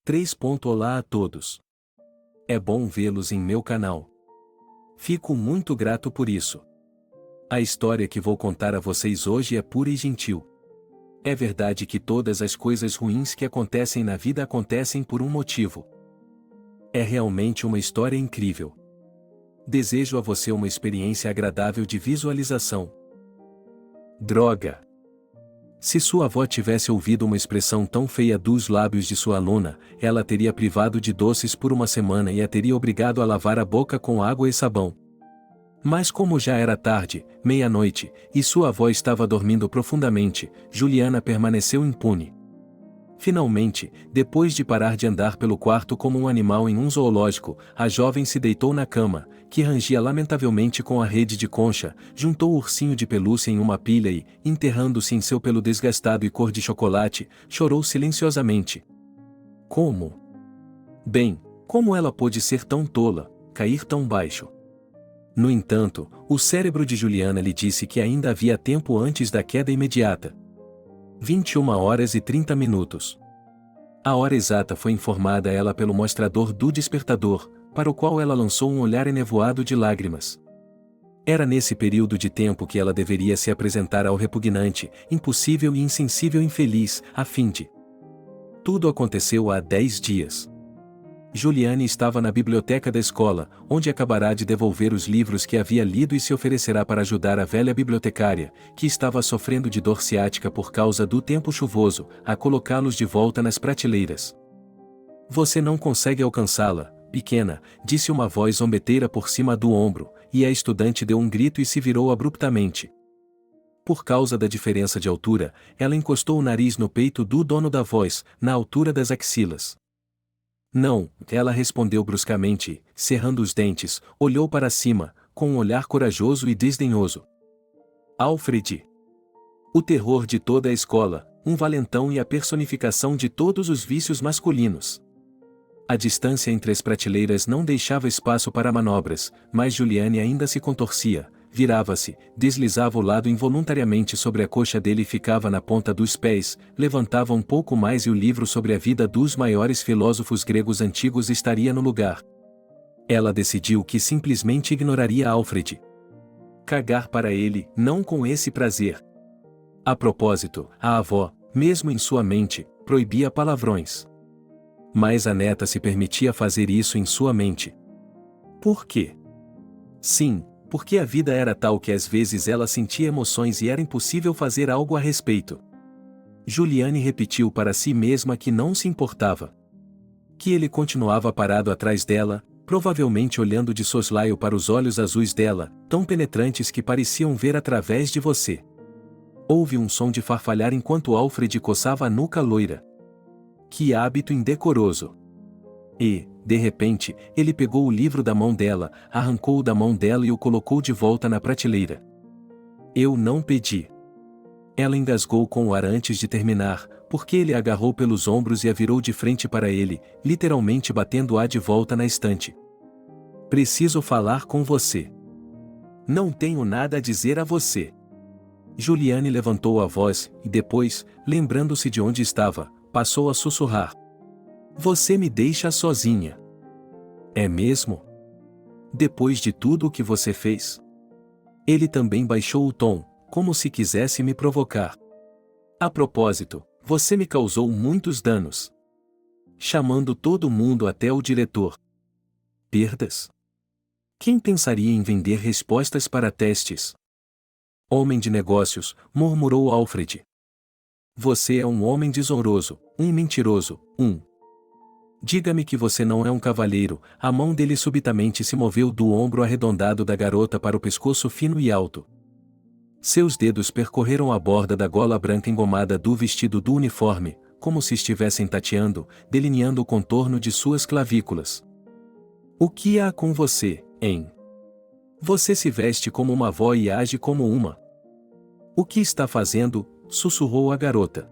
3. Olá a todos. É bom vê-los em meu canal. Fico muito grato por isso. A história que vou contar a vocês hoje é pura e gentil. É verdade que todas as coisas ruins que acontecem na vida acontecem por um motivo. É realmente uma história incrível. Desejo a você uma experiência agradável de visualização. Droga! Se sua avó tivesse ouvido uma expressão tão feia dos lábios de sua aluna, ela teria privado de doces por uma semana e a teria obrigado a lavar a boca com água e sabão. Mas como já era tarde, meia-noite, e sua avó estava dormindo profundamente, Juliana permaneceu impune. Finalmente, depois de parar de andar pelo quarto como um animal em um zoológico, a jovem se deitou na cama, que rangia lamentavelmente com a rede de concha, juntou o ursinho de pelúcia em uma pilha e, enterrando-se em seu pelo desgastado e cor de chocolate, chorou silenciosamente. Como? Bem, como ela pôde ser tão tola, cair tão baixo? No entanto, o cérebro de Juliana lhe disse que ainda havia tempo antes da queda imediata. 21h30. A hora exata foi informada a ela pelo mostrador do despertador, para o qual ela lançou um olhar enevoado de lágrimas. Era nesse período de tempo que ela deveria se apresentar ao repugnante, impossível e insensível infeliz, a fim de... Tudo aconteceu há 10 dias. Juliane estava na biblioteca da escola, onde acabará de devolver os livros que havia lido e se oferecerá para ajudar a velha bibliotecária, que estava sofrendo de dor ciática por causa do tempo chuvoso, a colocá-los de volta nas prateleiras. Você não consegue alcançá-la, pequena, disse uma voz zombeteira por cima do ombro, e a estudante deu um grito e se virou abruptamente. Por causa da diferença de altura, ela encostou o nariz no peito do dono da voz, na altura das axilas. Não, ela respondeu bruscamente, cerrando os dentes, olhou para cima, com um olhar corajoso e desdenhoso. Alfred. O terror de toda a escola, um valentão e a personificação de todos os vícios masculinos. A distância entre as prateleiras não deixava espaço para manobras, mas Juliane ainda se contorcia, virava-se, deslizava o lado involuntariamente sobre a coxa dele e ficava na ponta dos pés, levantava um pouco mais e o livro sobre a vida dos maiores filósofos gregos antigos estaria no lugar. Ela decidiu que simplesmente ignoraria Alfred. Cagar para ele, não com esse prazer. A propósito, a avó, mesmo em sua mente, proibia palavrões. Mas a neta se permitia fazer isso em sua mente. Por quê? Sim, porque a vida era tal que às vezes ela sentia emoções e era impossível fazer algo a respeito. Juliane repetiu para si mesma que não se importava. Que ele continuava parado atrás dela, provavelmente olhando de soslaio para os olhos azuis dela, tão penetrantes que pareciam ver através de você. Houve um som de farfalhar enquanto Alfred coçava a nuca loira. Que hábito indecoroso! E, de repente, ele pegou o livro da mão dela, arrancou-o da mão dela e o colocou de volta na prateleira. Eu não pedi. Ela engasgou com o ar antes de terminar, porque ele a agarrou pelos ombros e a virou de frente para ele, literalmente batendo-a de volta na estante. Preciso falar com você. Não tenho nada a dizer a você. Juliane levantou a voz, e depois, lembrando-se de onde estava, passou a sussurrar. Você me deixa sozinha. É mesmo? Depois de tudo o que você fez? Ele também baixou o tom, como se quisesse me provocar. A propósito, você me causou muitos danos. Chamando todo mundo até o diretor. Perdas? Quem pensaria em vender respostas para testes? Homem de negócios, murmurou Alfred. Você é um homem desonroso, um mentiroso, Diga-me que você não é um cavalheiro. A mão dele subitamente se moveu do ombro arredondado da garota para o pescoço fino e alto. Seus dedos percorreram a borda da gola branca engomada do vestido do uniforme, como se estivessem tateando, delineando o contorno de suas clavículas. O que há com você, hein? Você se veste como uma avó e age como uma. O que está fazendo? Sussurrou a garota.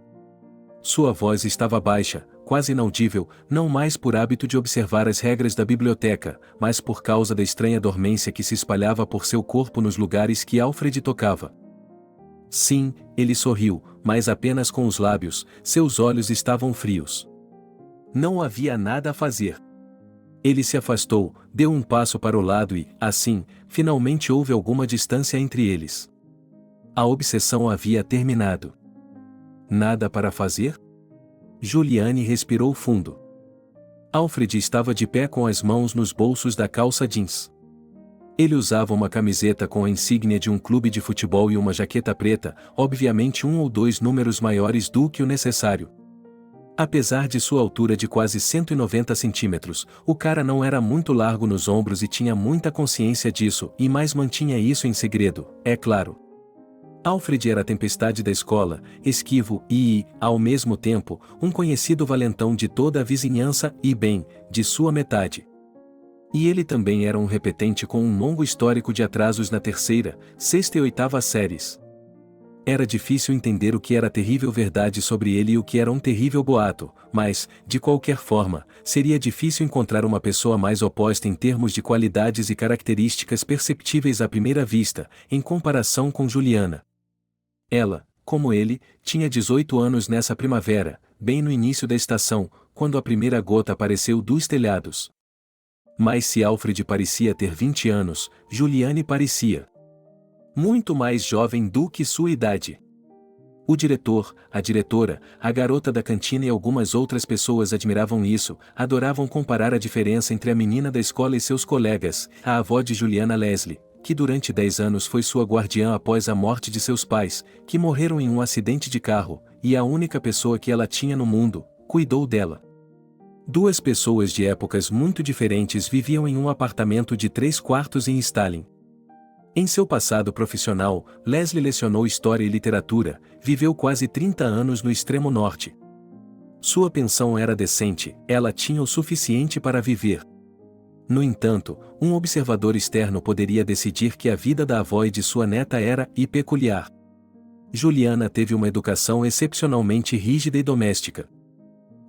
Sua voz estava baixa, quase inaudível, não mais por hábito de observar as regras da biblioteca, mas por causa da estranha dormência que se espalhava por seu corpo nos lugares que Alfred tocava. Sim, ele sorriu, mas apenas com os lábios, seus olhos estavam frios. não havia nada a fazer. Ele se afastou, deu um passo para o lado e, assim, finalmente houve alguma distância entre eles. A obsessão havia terminado. Nada para fazer? Juliane respirou fundo. Alfred estava de pé com as mãos nos bolsos da calça jeans. Ele usava uma camiseta com a insígnia de um clube de futebol e uma jaqueta preta, obviamente 1 ou 2 números maiores do que o necessário. Apesar de sua altura de quase 190 centímetros, o cara não era muito largo nos ombros e tinha muita consciência disso, e mais mantinha isso em segredo, é claro. Alfred era a tempestade da escola, esquivo e, ao mesmo tempo, um conhecido valentão de toda a vizinhança e, bem, de sua metade. E ele também era um repetente com um longo histórico de atrasos na 3ª, 6ª e 8ª séries. Era difícil entender o que era terrível verdade sobre ele e o que era um terrível boato, mas, de qualquer forma, seria difícil encontrar uma pessoa mais oposta em termos de qualidades e características perceptíveis à primeira vista, em comparação com Juliana. Ela, como ele, tinha 18 anos nessa primavera, bem no início da estação, quando a primeira gota apareceu dos telhados. Mas se Alfred parecia ter 20 anos, Juliane parecia muito mais jovem do que sua idade. O diretor, a diretora, a garota da cantina e algumas outras pessoas admiravam isso, adoravam comparar a diferença entre a menina da escola e seus colegas, a avó de Juliana Leslie, que durante 10 anos foi sua guardiã após a morte de seus pais, que morreram em um acidente de carro, e a única pessoa que ela tinha no mundo, cuidou dela. 2 pessoas de épocas muito diferentes viviam em um apartamento de 3 quartos em Stalin. Em seu passado profissional, Leslie lecionou História e Literatura, viveu quase 30 anos no extremo norte. Sua pensão era decente, ela tinha o suficiente para viver. No entanto, um observador externo poderia decidir que a vida da avó e de sua neta era peculiar. Juliana teve uma educação excepcionalmente rígida e doméstica.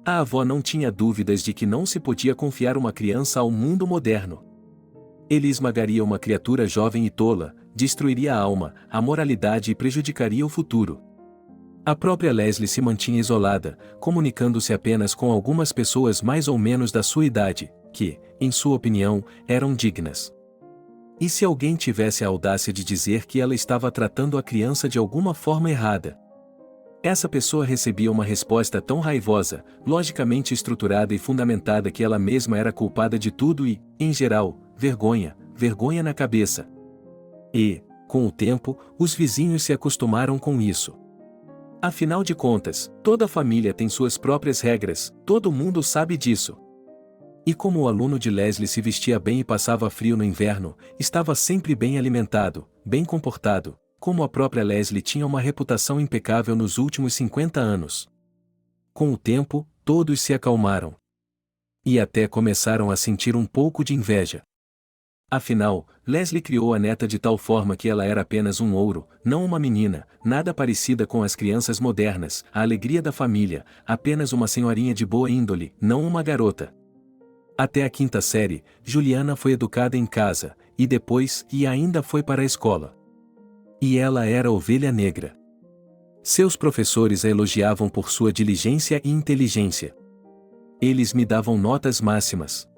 A avó não tinha dúvidas de que não se podia confiar uma criança ao mundo moderno. Ele esmagaria uma criatura jovem e tola, destruiria a alma, a moralidade e prejudicaria o futuro. A própria Leslie se mantinha isolada, comunicando-se apenas com algumas pessoas mais ou menos da sua idade, que, em sua opinião, eram dignas. E se alguém tivesse a audácia de dizer que ela estava tratando a criança de alguma forma errada? Essa pessoa recebia uma resposta tão raivosa, logicamente estruturada e fundamentada que ela mesma era culpada de tudo e, em geral, vergonha na cabeça. E, com o tempo, os vizinhos se acostumaram com isso. Afinal de contas, toda família tem suas próprias regras, todo mundo sabe disso. E como o aluno de Leslie se vestia bem e passava frio no inverno, estava sempre bem alimentado, bem comportado, como a própria Leslie tinha uma reputação impecável nos últimos 50 anos. Com o tempo, todos se acalmaram. E até começaram a sentir um pouco de inveja. Afinal, Leslie criou a neta de tal forma que ela era apenas um ouro, não uma menina, nada parecida com as crianças modernas, a alegria da família, apenas uma senhorinha de boa índole, não uma garota. Até a 5ª série, Juliana foi educada em casa, e depois, ainda foi para a escola. E ela era a ovelha negra. Seus professores a elogiavam por sua diligência e inteligência. Eles me davam notas máximas.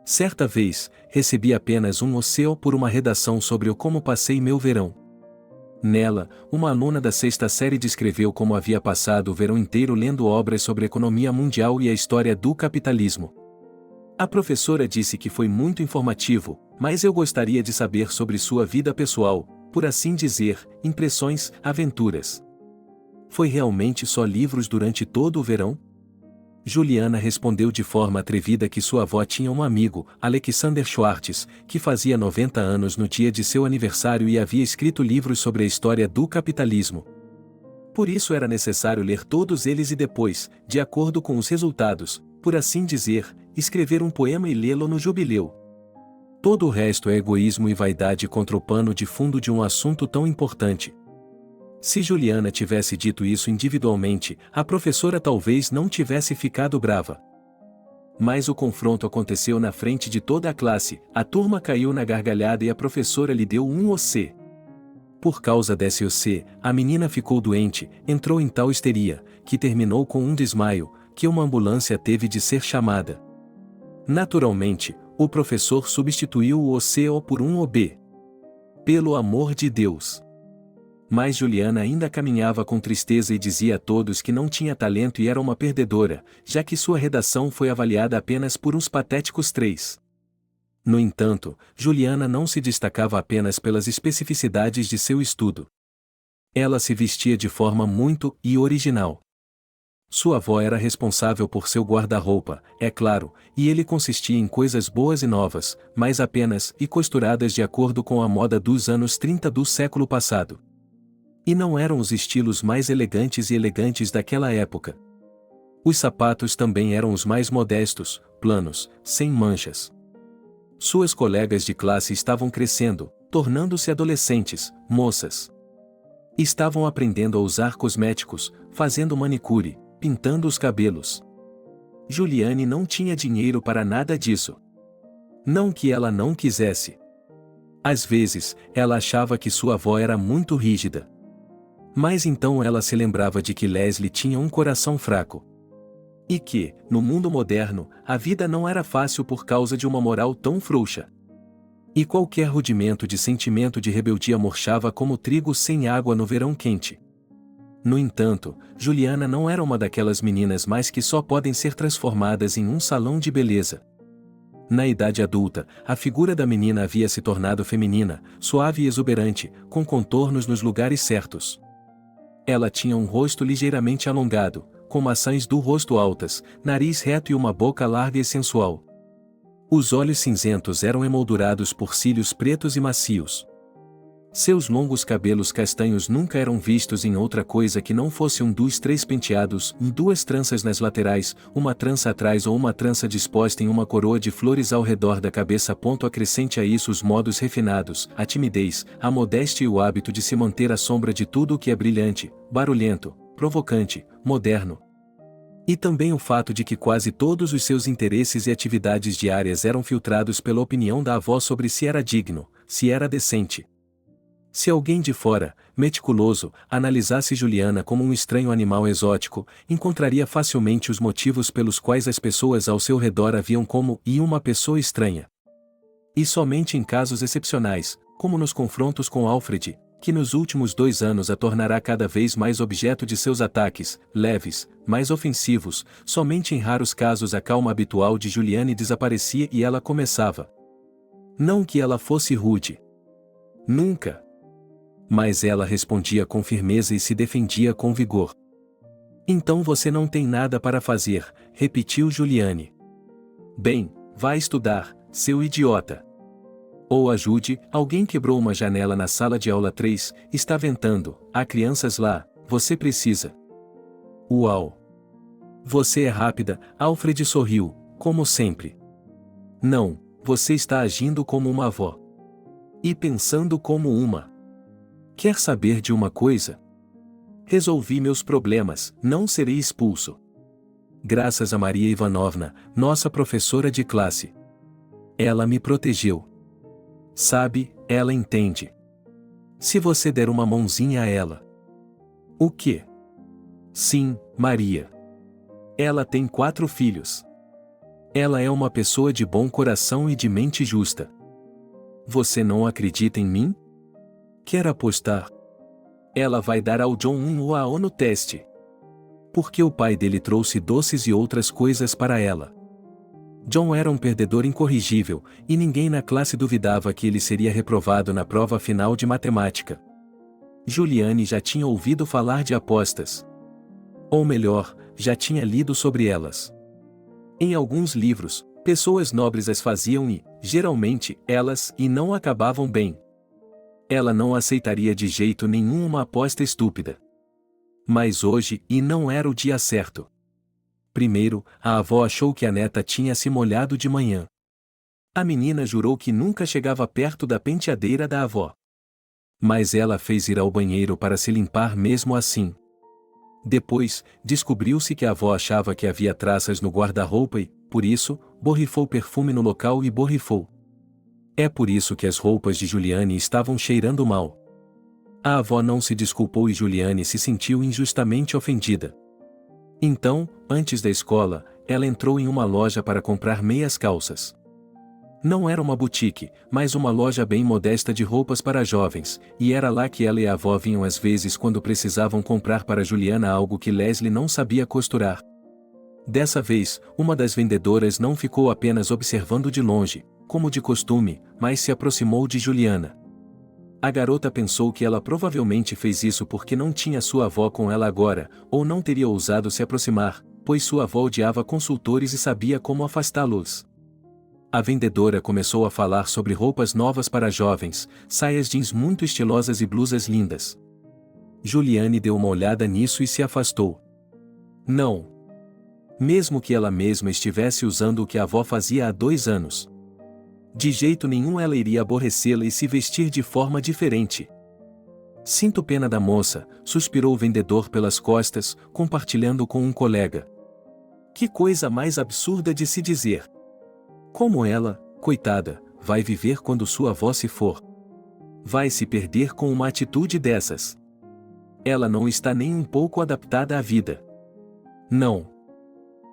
Certa vez, recebi apenas um OCEO por uma redação sobre o como passei meu verão. Nela, uma aluna da 6ª série descreveu como havia passado o verão inteiro lendo obras sobre economia mundial e a história do capitalismo. A professora disse que foi muito informativo, mas eu gostaria de saber sobre sua vida pessoal, por assim dizer, impressões, aventuras. Foi realmente só livros durante todo o verão? Juliana respondeu de forma atrevida que sua avó tinha um amigo, Alexander Schwartz, que fazia 90 anos no dia de seu aniversário e havia escrito livros sobre a história do capitalismo. Por isso era necessário ler todos eles e depois, de acordo com os resultados, por assim dizer, escrever um poema e lê-lo no jubileu. Todo o resto é egoísmo e vaidade contra o pano de fundo de um assunto tão importante. Se Juliana tivesse dito isso individualmente, a professora talvez não tivesse ficado brava. Mas o confronto aconteceu na frente de toda a classe, a turma caiu na gargalhada e a professora lhe deu um OC. Por causa desse OC, a menina ficou doente, entrou em tal histeria, que terminou com um desmaio, que uma ambulância teve de ser chamada. Naturalmente, o professor substituiu o CO por um OB. Pelo amor de Deus! Mas Juliana ainda caminhava com tristeza e dizia a todos que não tinha talento e era uma perdedora, já que sua redação foi avaliada apenas por uns patéticos 3. No entanto, Juliana não se destacava apenas pelas especificidades de seu estudo. Ela se vestia de forma muito original. Sua avó era responsável por seu guarda-roupa, é claro, e ele consistia em coisas boas e novas, mas apenas costuradas de acordo com a moda dos anos 30 do século passado. E não eram os estilos mais elegantes daquela época. Os sapatos também eram os mais modestos, planos, sem manchas. Suas colegas de classe estavam crescendo, tornando-se adolescentes, moças. Estavam aprendendo a usar cosméticos, fazendo manicure, pintando os cabelos. Juliane não tinha dinheiro para nada disso. Não que ela não quisesse. Às vezes, ela achava que sua avó era muito rígida. Mas então ela se lembrava de que Leslie tinha um coração fraco. E que, no mundo moderno, a vida não era fácil por causa de uma moral tão frouxa. E qualquer rudimento de sentimento de rebeldia murchava como trigo sem água no verão quente. No entanto, Juliana não era uma daquelas meninas mais que só podem ser transformadas em um salão de beleza. Na idade adulta, a figura da menina havia se tornado feminina, suave e exuberante, com contornos nos lugares certos. Ela tinha um rosto ligeiramente alongado, com maçãs do rosto altas, nariz reto e uma boca larga e sensual. Os olhos cinzentos eram emoldurados por cílios pretos e macios. Seus longos cabelos castanhos nunca eram vistos em outra coisa que não fosse um dos 3 penteados, 2 tranças nas laterais, uma trança atrás ou uma trança disposta em uma coroa de flores ao redor da cabeça. Acrescente a isso os modos refinados, a timidez, a modéstia e o hábito de se manter à sombra de tudo o que é brilhante, barulhento, provocante, moderno. E também o fato de que quase todos os seus interesses e atividades diárias eram filtrados pela opinião da avó sobre se era digno, se era decente. Se alguém de fora, meticuloso, analisasse Juliana como um estranho animal exótico, encontraria facilmente os motivos pelos quais as pessoas ao seu redor a viam como uma pessoa estranha. E somente em casos excepcionais, como nos confrontos com Alfred, que nos últimos 2 anos a tornará cada vez mais objeto de seus ataques, leves, mais ofensivos, somente em raros casos a calma habitual de Juliane desaparecia e ela começava. Não que ela fosse rude. Nunca. Mas ela respondia com firmeza e se defendia com vigor. Então você não tem nada para fazer, repetiu Juliane. Bem, vá estudar, seu idiota. Ou ajude, alguém quebrou uma janela na sala de aula 3, está ventando, há crianças lá, você precisa. Uau! Você é rápida, Alfred sorriu, como sempre. Não, você está agindo como uma avó. E pensando como uma. Quer saber de uma coisa? Resolvi meus problemas, não serei expulso. Graças a Maria Ivanovna, nossa professora de classe. Ela me protegeu. Sabe, ela entende. Se você der uma mãozinha a ela. O quê? Sim, Maria. Ela tem 4 filhos. Ela é uma pessoa de bom coração e de mente justa. Você não acredita em mim? Quer apostar? Ela vai dar ao John um UAO no teste. Porque o pai dele trouxe doces e outras coisas para ela. John era um perdedor incorrigível, e ninguém na classe duvidava que ele seria reprovado na prova final de matemática. Juliane já tinha ouvido falar de apostas. Ou melhor, já tinha lido sobre elas. Em alguns livros, pessoas nobres as faziam e, geralmente, elas não acabavam bem. Ela não aceitaria de jeito nenhum uma aposta estúpida. Mas hoje, não era o dia certo. Primeiro, a avó achou que a neta tinha se molhado de manhã. A menina jurou que nunca chegava perto da penteadeira da avó. Mas ela fez ir ao banheiro para se limpar mesmo assim. Depois, descobriu-se que a avó achava que havia traças no guarda-roupa e, por isso, borrifou perfume no local e borrifou. É por isso que as roupas de Juliane estavam cheirando mal. A avó não se desculpou e Juliane se sentiu injustamente ofendida. Então, antes da escola, ela entrou em uma loja para comprar meias calças. Não era uma boutique, mas uma loja bem modesta de roupas para jovens, e era lá que ela e a avó vinham às vezes quando precisavam comprar para Juliana algo que Leslie não sabia costurar. Dessa vez, uma das vendedoras não ficou apenas observando de longe, como de costume, mas se aproximou de Juliana. A garota pensou que ela provavelmente fez isso porque não tinha sua avó com ela agora, ou não teria ousado se aproximar, pois sua avó odiava consultores e sabia como afastá-los. A vendedora começou a falar sobre roupas novas para jovens, saias jeans muito estilosas e blusas lindas. Juliane deu uma olhada nisso e se afastou. Não. Mesmo que ela mesma estivesse usando o que a avó fazia há 2 anos. De jeito nenhum ela iria aborrecê-la e se vestir de forma diferente. Sinto pena da moça, suspirou o vendedor pelas costas, compartilhando com um colega. Que coisa mais absurda de se dizer. Como ela, coitada, vai viver quando sua avó se for? Vai se perder com uma atitude dessas. Ela não está nem um pouco adaptada à vida. Não.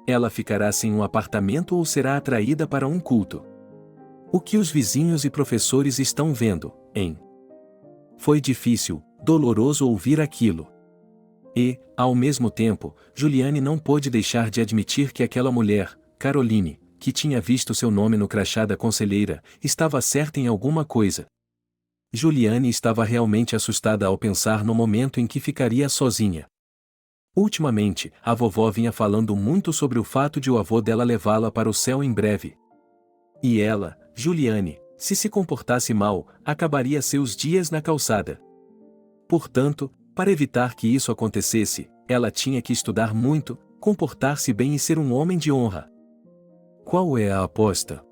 Ela ficará sem um apartamento ou será atraída para um culto. O que os vizinhos e professores estão vendo, hein? Foi difícil, doloroso ouvir aquilo. E, ao mesmo tempo, Juliane não pôde deixar de admitir que aquela mulher, Caroline, que tinha visto seu nome no crachá da conselheira, estava certa em alguma coisa. Juliane estava realmente assustada ao pensar no momento em que ficaria sozinha. Ultimamente, a vovó vinha falando muito sobre o fato de o avô dela levá-la para o céu em breve. E ela, Juliane, se comportasse mal, acabaria seus dias na calçada. Portanto, para evitar que isso acontecesse, ela tinha que estudar muito, comportar-se bem e ser um homem de honra. Qual é a aposta?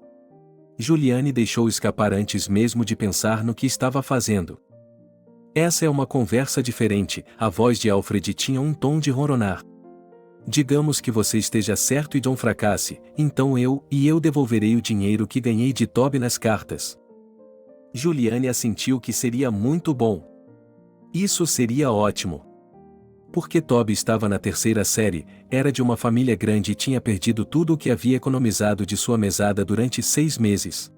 Juliane deixou escapar antes mesmo de pensar no que estava fazendo. Essa é uma conversa diferente, a voz de Alfred tinha um tom de ronronar. Digamos que você esteja certo e John fracasse, então eu devolverei o dinheiro que ganhei de Toby nas cartas. Juliane assentiu que seria muito bom. Isso seria ótimo. Porque Toby estava na 3ª série, era de uma família grande e tinha perdido tudo o que havia economizado de sua mesada durante 6 meses.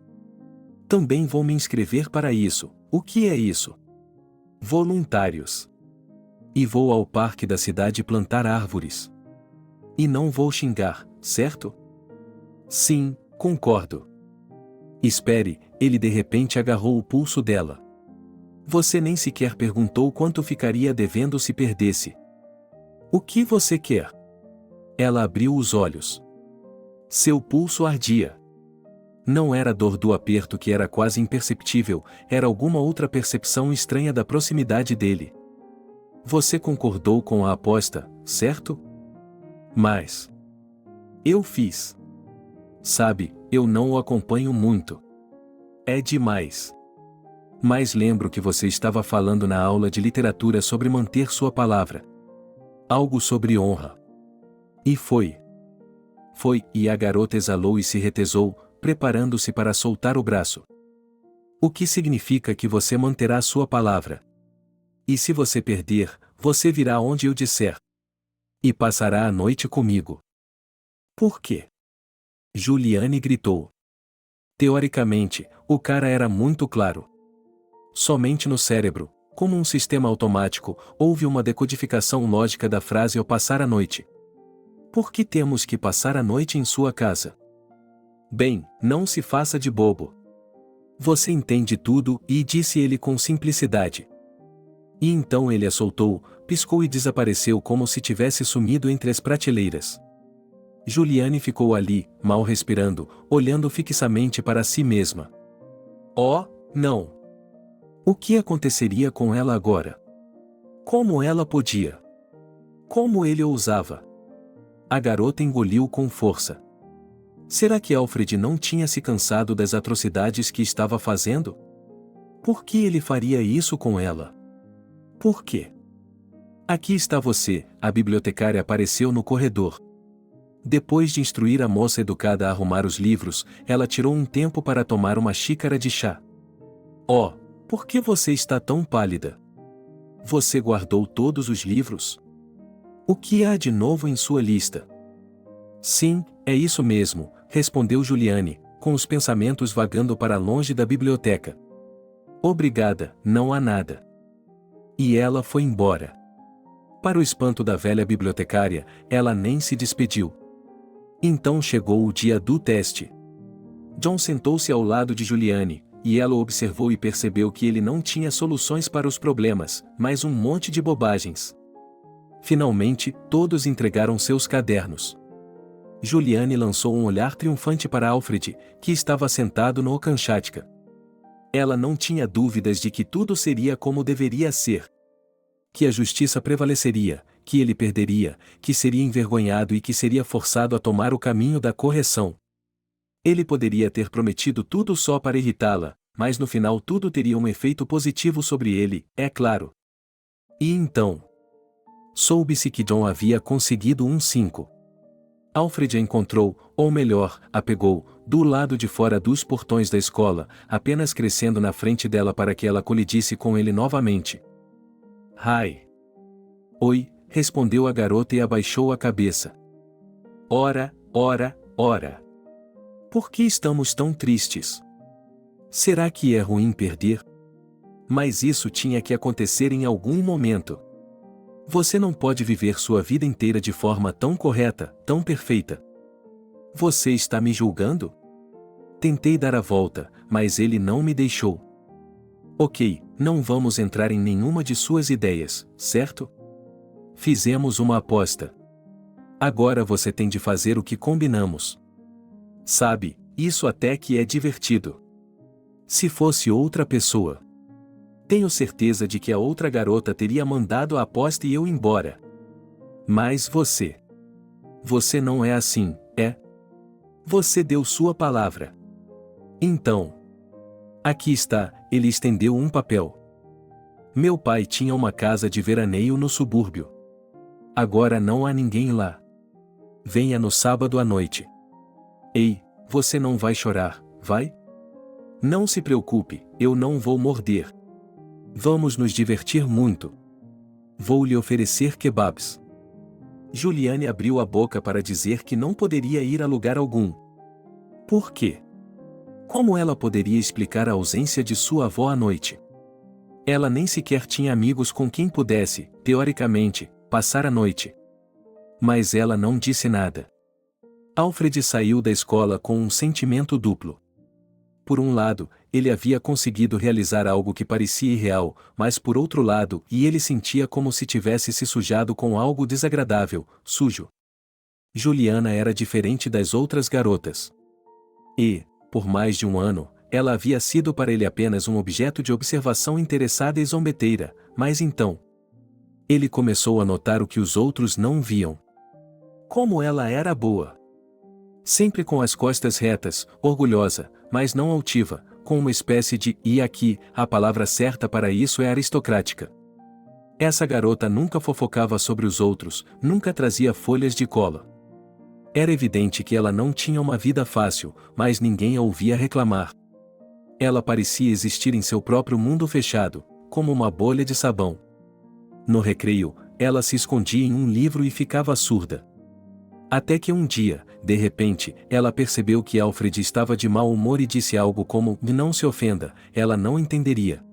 Também vou me inscrever para isso. O que é isso? Voluntários. E vou ao parque da cidade plantar árvores. E não vou xingar, certo? Sim, concordo. Espere, ele de repente agarrou o pulso dela. Você nem sequer perguntou quanto ficaria devendo se perdesse. O que você quer? Ela abriu os olhos. Seu pulso ardia. Não era a dor do aperto que era quase imperceptível, era alguma outra percepção estranha da proximidade dele. Você concordou com a aposta, certo? Mas eu fiz. Sabe, eu não o acompanho muito. É demais. Mas lembro que você estava falando na aula de literatura sobre manter sua palavra. Algo sobre honra. E foi. Foi, e a garota exalou e se retesou, preparando-se para soltar o braço. O que significa que você manterá sua palavra. E se você perder, você virá onde eu disser. E passará a noite comigo. Por quê? Juliane gritou. Teoricamente, o cara era muito claro. Somente no cérebro, como um sistema automático, houve uma decodificação lógica da frase ao passar a noite. Por que temos que passar a noite em sua casa? Bem, não se faça de bobo. Você entende tudo, e disse ele com simplicidade. E então ele a soltou, piscou e desapareceu como se tivesse sumido entre as prateleiras. Juliane ficou ali, mal respirando, olhando fixamente para si mesma. Oh, não! O que aconteceria com ela agora? Como ela podia? Como ele ousava? A garota engoliu com força. Será que Alfred não tinha se cansado das atrocidades que estava fazendo? Por que ele faria isso com ela? Por quê? Aqui está você, a bibliotecária apareceu no corredor. Depois de instruir a moça educada a arrumar os livros, ela tirou um tempo para tomar uma xícara de chá. Oh, por que você está tão pálida? Você guardou todos os livros? O que há de novo em sua lista? Sim, é isso mesmo, respondeu Juliane, com os pensamentos vagando para longe da biblioteca. Obrigada, não há nada. E ela foi embora. Para o espanto da velha bibliotecária, ela nem se despediu. Então chegou o dia do teste. John sentou-se ao lado de Juliane, e ela o observou e percebeu que ele não tinha soluções para os problemas, mas um monte de bobagens. Finalmente, todos entregaram seus cadernos. Juliane lançou um olhar triunfante para Alfred, que estava sentado no Kamchatka. Ela não tinha dúvidas de que tudo seria como deveria ser. Que a justiça prevaleceria, que ele perderia, que seria envergonhado e que seria forçado a tomar o caminho da correção. Ele poderia ter prometido tudo só para irritá-la, mas no final tudo teria um efeito positivo sobre ele, é claro. E então? Soube-se que John havia conseguido um 5. Alfred a encontrou, ou melhor, a pegou, do lado de fora dos portões da escola, apenas crescendo na frente dela para que ela colidisse com ele novamente. Hi. Oi, respondeu a garota e abaixou a cabeça. Ora, ora, ora. Por que estamos tão tristes? Será que é ruim perder? Mas isso tinha que acontecer em algum momento. Você não pode viver sua vida inteira de forma tão correta, tão perfeita. Você está me julgando? Tentei dar a volta, mas ele não me deixou. Ok, não vamos entrar em nenhuma de suas ideias, certo? Fizemos uma aposta. Agora você tem de fazer o que combinamos. Sabe, isso até que é divertido. Se fosse outra pessoa. Tenho certeza de que a outra garota teria mandado a aposta e eu embora. Mas você. Você não é assim, é? Você deu sua palavra. Então. Aqui está, ele estendeu um papel. Meu pai tinha uma casa de veraneio no subúrbio. Agora não há ninguém lá. Venha no sábado à noite. Ei, você não vai chorar, vai? Não se preocupe, eu não vou morder. Vamos nos divertir muito. Vou lhe oferecer kebabs. Juliane abriu a boca para dizer que não poderia ir a lugar algum. Por quê? Como ela poderia explicar a ausência de sua avó à noite? Ela nem sequer tinha amigos com quem pudesse, teoricamente, passar a noite. Mas ela não disse nada. Alfred saiu da escola com um sentimento duplo. Por um lado, ele havia conseguido realizar algo que parecia irreal, mas por outro lado, ele sentia como se tivesse se sujado com algo desagradável, sujo. Juliana era diferente das outras garotas. E, por mais de um ano, ela havia sido para ele apenas um objeto de observação interessada e zombeteira, mas então. Ele começou a notar o que os outros não viam. Como ela era boa! Sempre com as costas retas, orgulhosa, mas não altiva, com uma espécie de, e aqui, a palavra certa para isso é aristocrática. Essa garota nunca fofocava sobre os outros, nunca trazia folhas de cola. Era evidente que ela não tinha uma vida fácil, mas ninguém a ouvia reclamar. Ela parecia existir em seu próprio mundo fechado, como uma bolha de sabão. No recreio, ela se escondia em um livro e ficava surda. Até que um dia, de repente, ela percebeu que Alfred estava de mau humor e disse algo como, não se ofenda, ela não entenderia.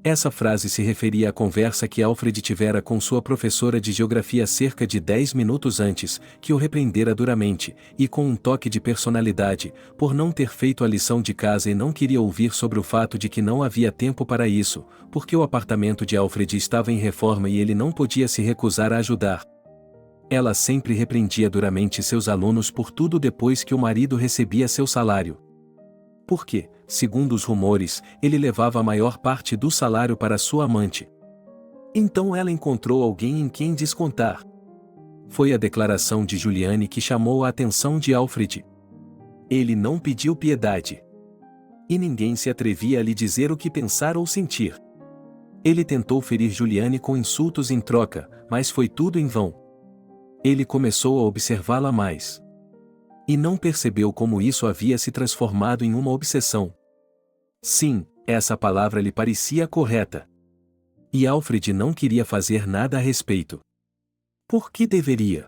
Essa frase se referia à conversa que Alfred tivera com sua professora de geografia cerca de 10 minutos antes, que o repreendera duramente, e com um toque de personalidade, por não ter feito a lição de casa e não queria ouvir sobre o fato de que não havia tempo para isso, porque o apartamento de Alfred estava em reforma e ele não podia se recusar a ajudar. Ela sempre repreendia duramente seus alunos por tudo depois que o marido recebia seu salário. Porque, segundo os rumores, ele levava a maior parte do salário para sua amante. Então ela encontrou alguém em quem descontar. Foi a declaração de Juliane que chamou a atenção de Alfred. Ele não pediu piedade. E ninguém se atrevia a lhe dizer o que pensar ou sentir. Ele tentou ferir Juliane com insultos em troca, mas foi tudo em vão. Ele começou a observá-la mais. E não percebeu como isso havia se transformado em uma obsessão. Sim, essa palavra lhe parecia correta. E Alfred não queria fazer nada a respeito. Por que deveria?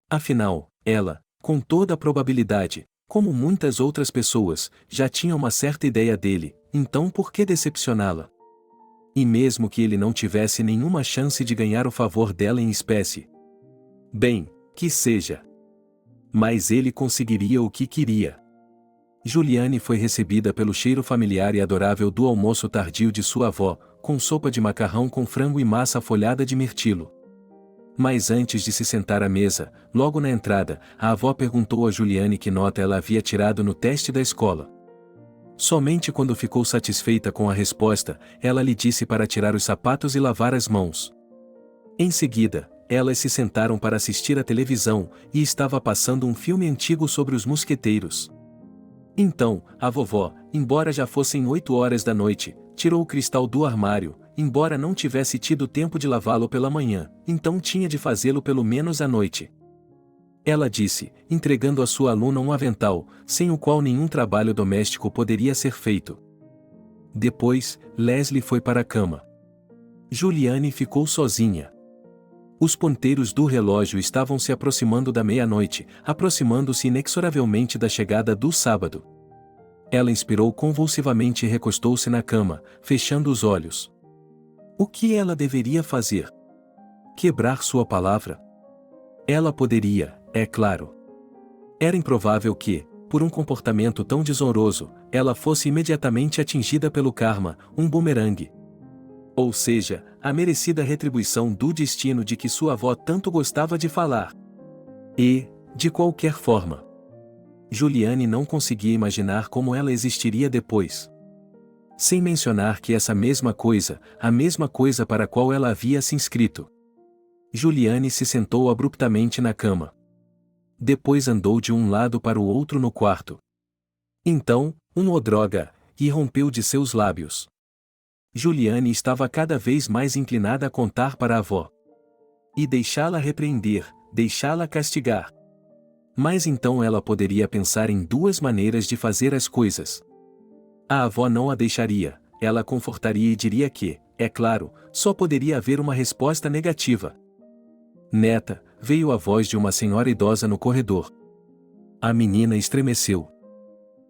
Afinal, ela, com toda a probabilidade, como muitas outras pessoas, já tinha uma certa ideia dele, então por que decepcioná-la? E mesmo que ele não tivesse nenhuma chance de ganhar o favor dela em espécie. Bem, que seja. Mas ele conseguiria o que queria. Juliane foi recebida pelo cheiro familiar e adorável do almoço tardio de sua avó, com sopa de macarrão com frango e massa folhada de mirtilo. Mas antes de se sentar à mesa, logo na entrada, a avó perguntou a Juliane que nota ela havia tirado no teste da escola. Somente quando ficou satisfeita com a resposta, ela lhe disse para tirar os sapatos e lavar as mãos. Em seguida, elas se sentaram para assistir à televisão, e estava passando um filme antigo sobre os mosqueteiros. Então, a vovó, embora já fossem 8 horas da noite, tirou o cristal do armário, embora não tivesse tido tempo de lavá-lo pela manhã, então tinha de fazê-lo pelo menos à noite. Ela disse, entregando à sua aluna um avental, sem o qual nenhum trabalho doméstico poderia ser feito. Depois, Leslie foi para a cama. Juliane ficou sozinha. Os ponteiros do relógio estavam se aproximando da meia-noite, aproximando-se inexoravelmente da chegada do sábado. Ela inspirou convulsivamente e recostou-se na cama, fechando os olhos. O que ela deveria fazer? Quebrar sua palavra? Ela poderia, é claro. Era improvável que, por um comportamento tão desonroso, ela fosse imediatamente atingida pelo karma, um bumerangue. Ou seja, a merecida retribuição do destino de que sua avó tanto gostava de falar. E, de qualquer forma, Juliane não conseguia imaginar como ela existiria depois. Sem mencionar que essa mesma coisa, a mesma coisa para a qual ela havia se inscrito. Juliane se sentou abruptamente na cama. Depois andou de um lado para o outro no quarto. Então, "Oh droga", irrompeu de seus lábios. Juliane estava cada vez mais inclinada a contar para a avó. E deixá-la repreender, deixá-la castigar. Mas então ela poderia pensar em 2 maneiras de fazer as coisas. A avó não a deixaria, ela confortaria e diria que, é claro, só poderia haver uma resposta negativa. "Neta", veio a voz de uma senhora idosa no corredor. A menina estremeceu.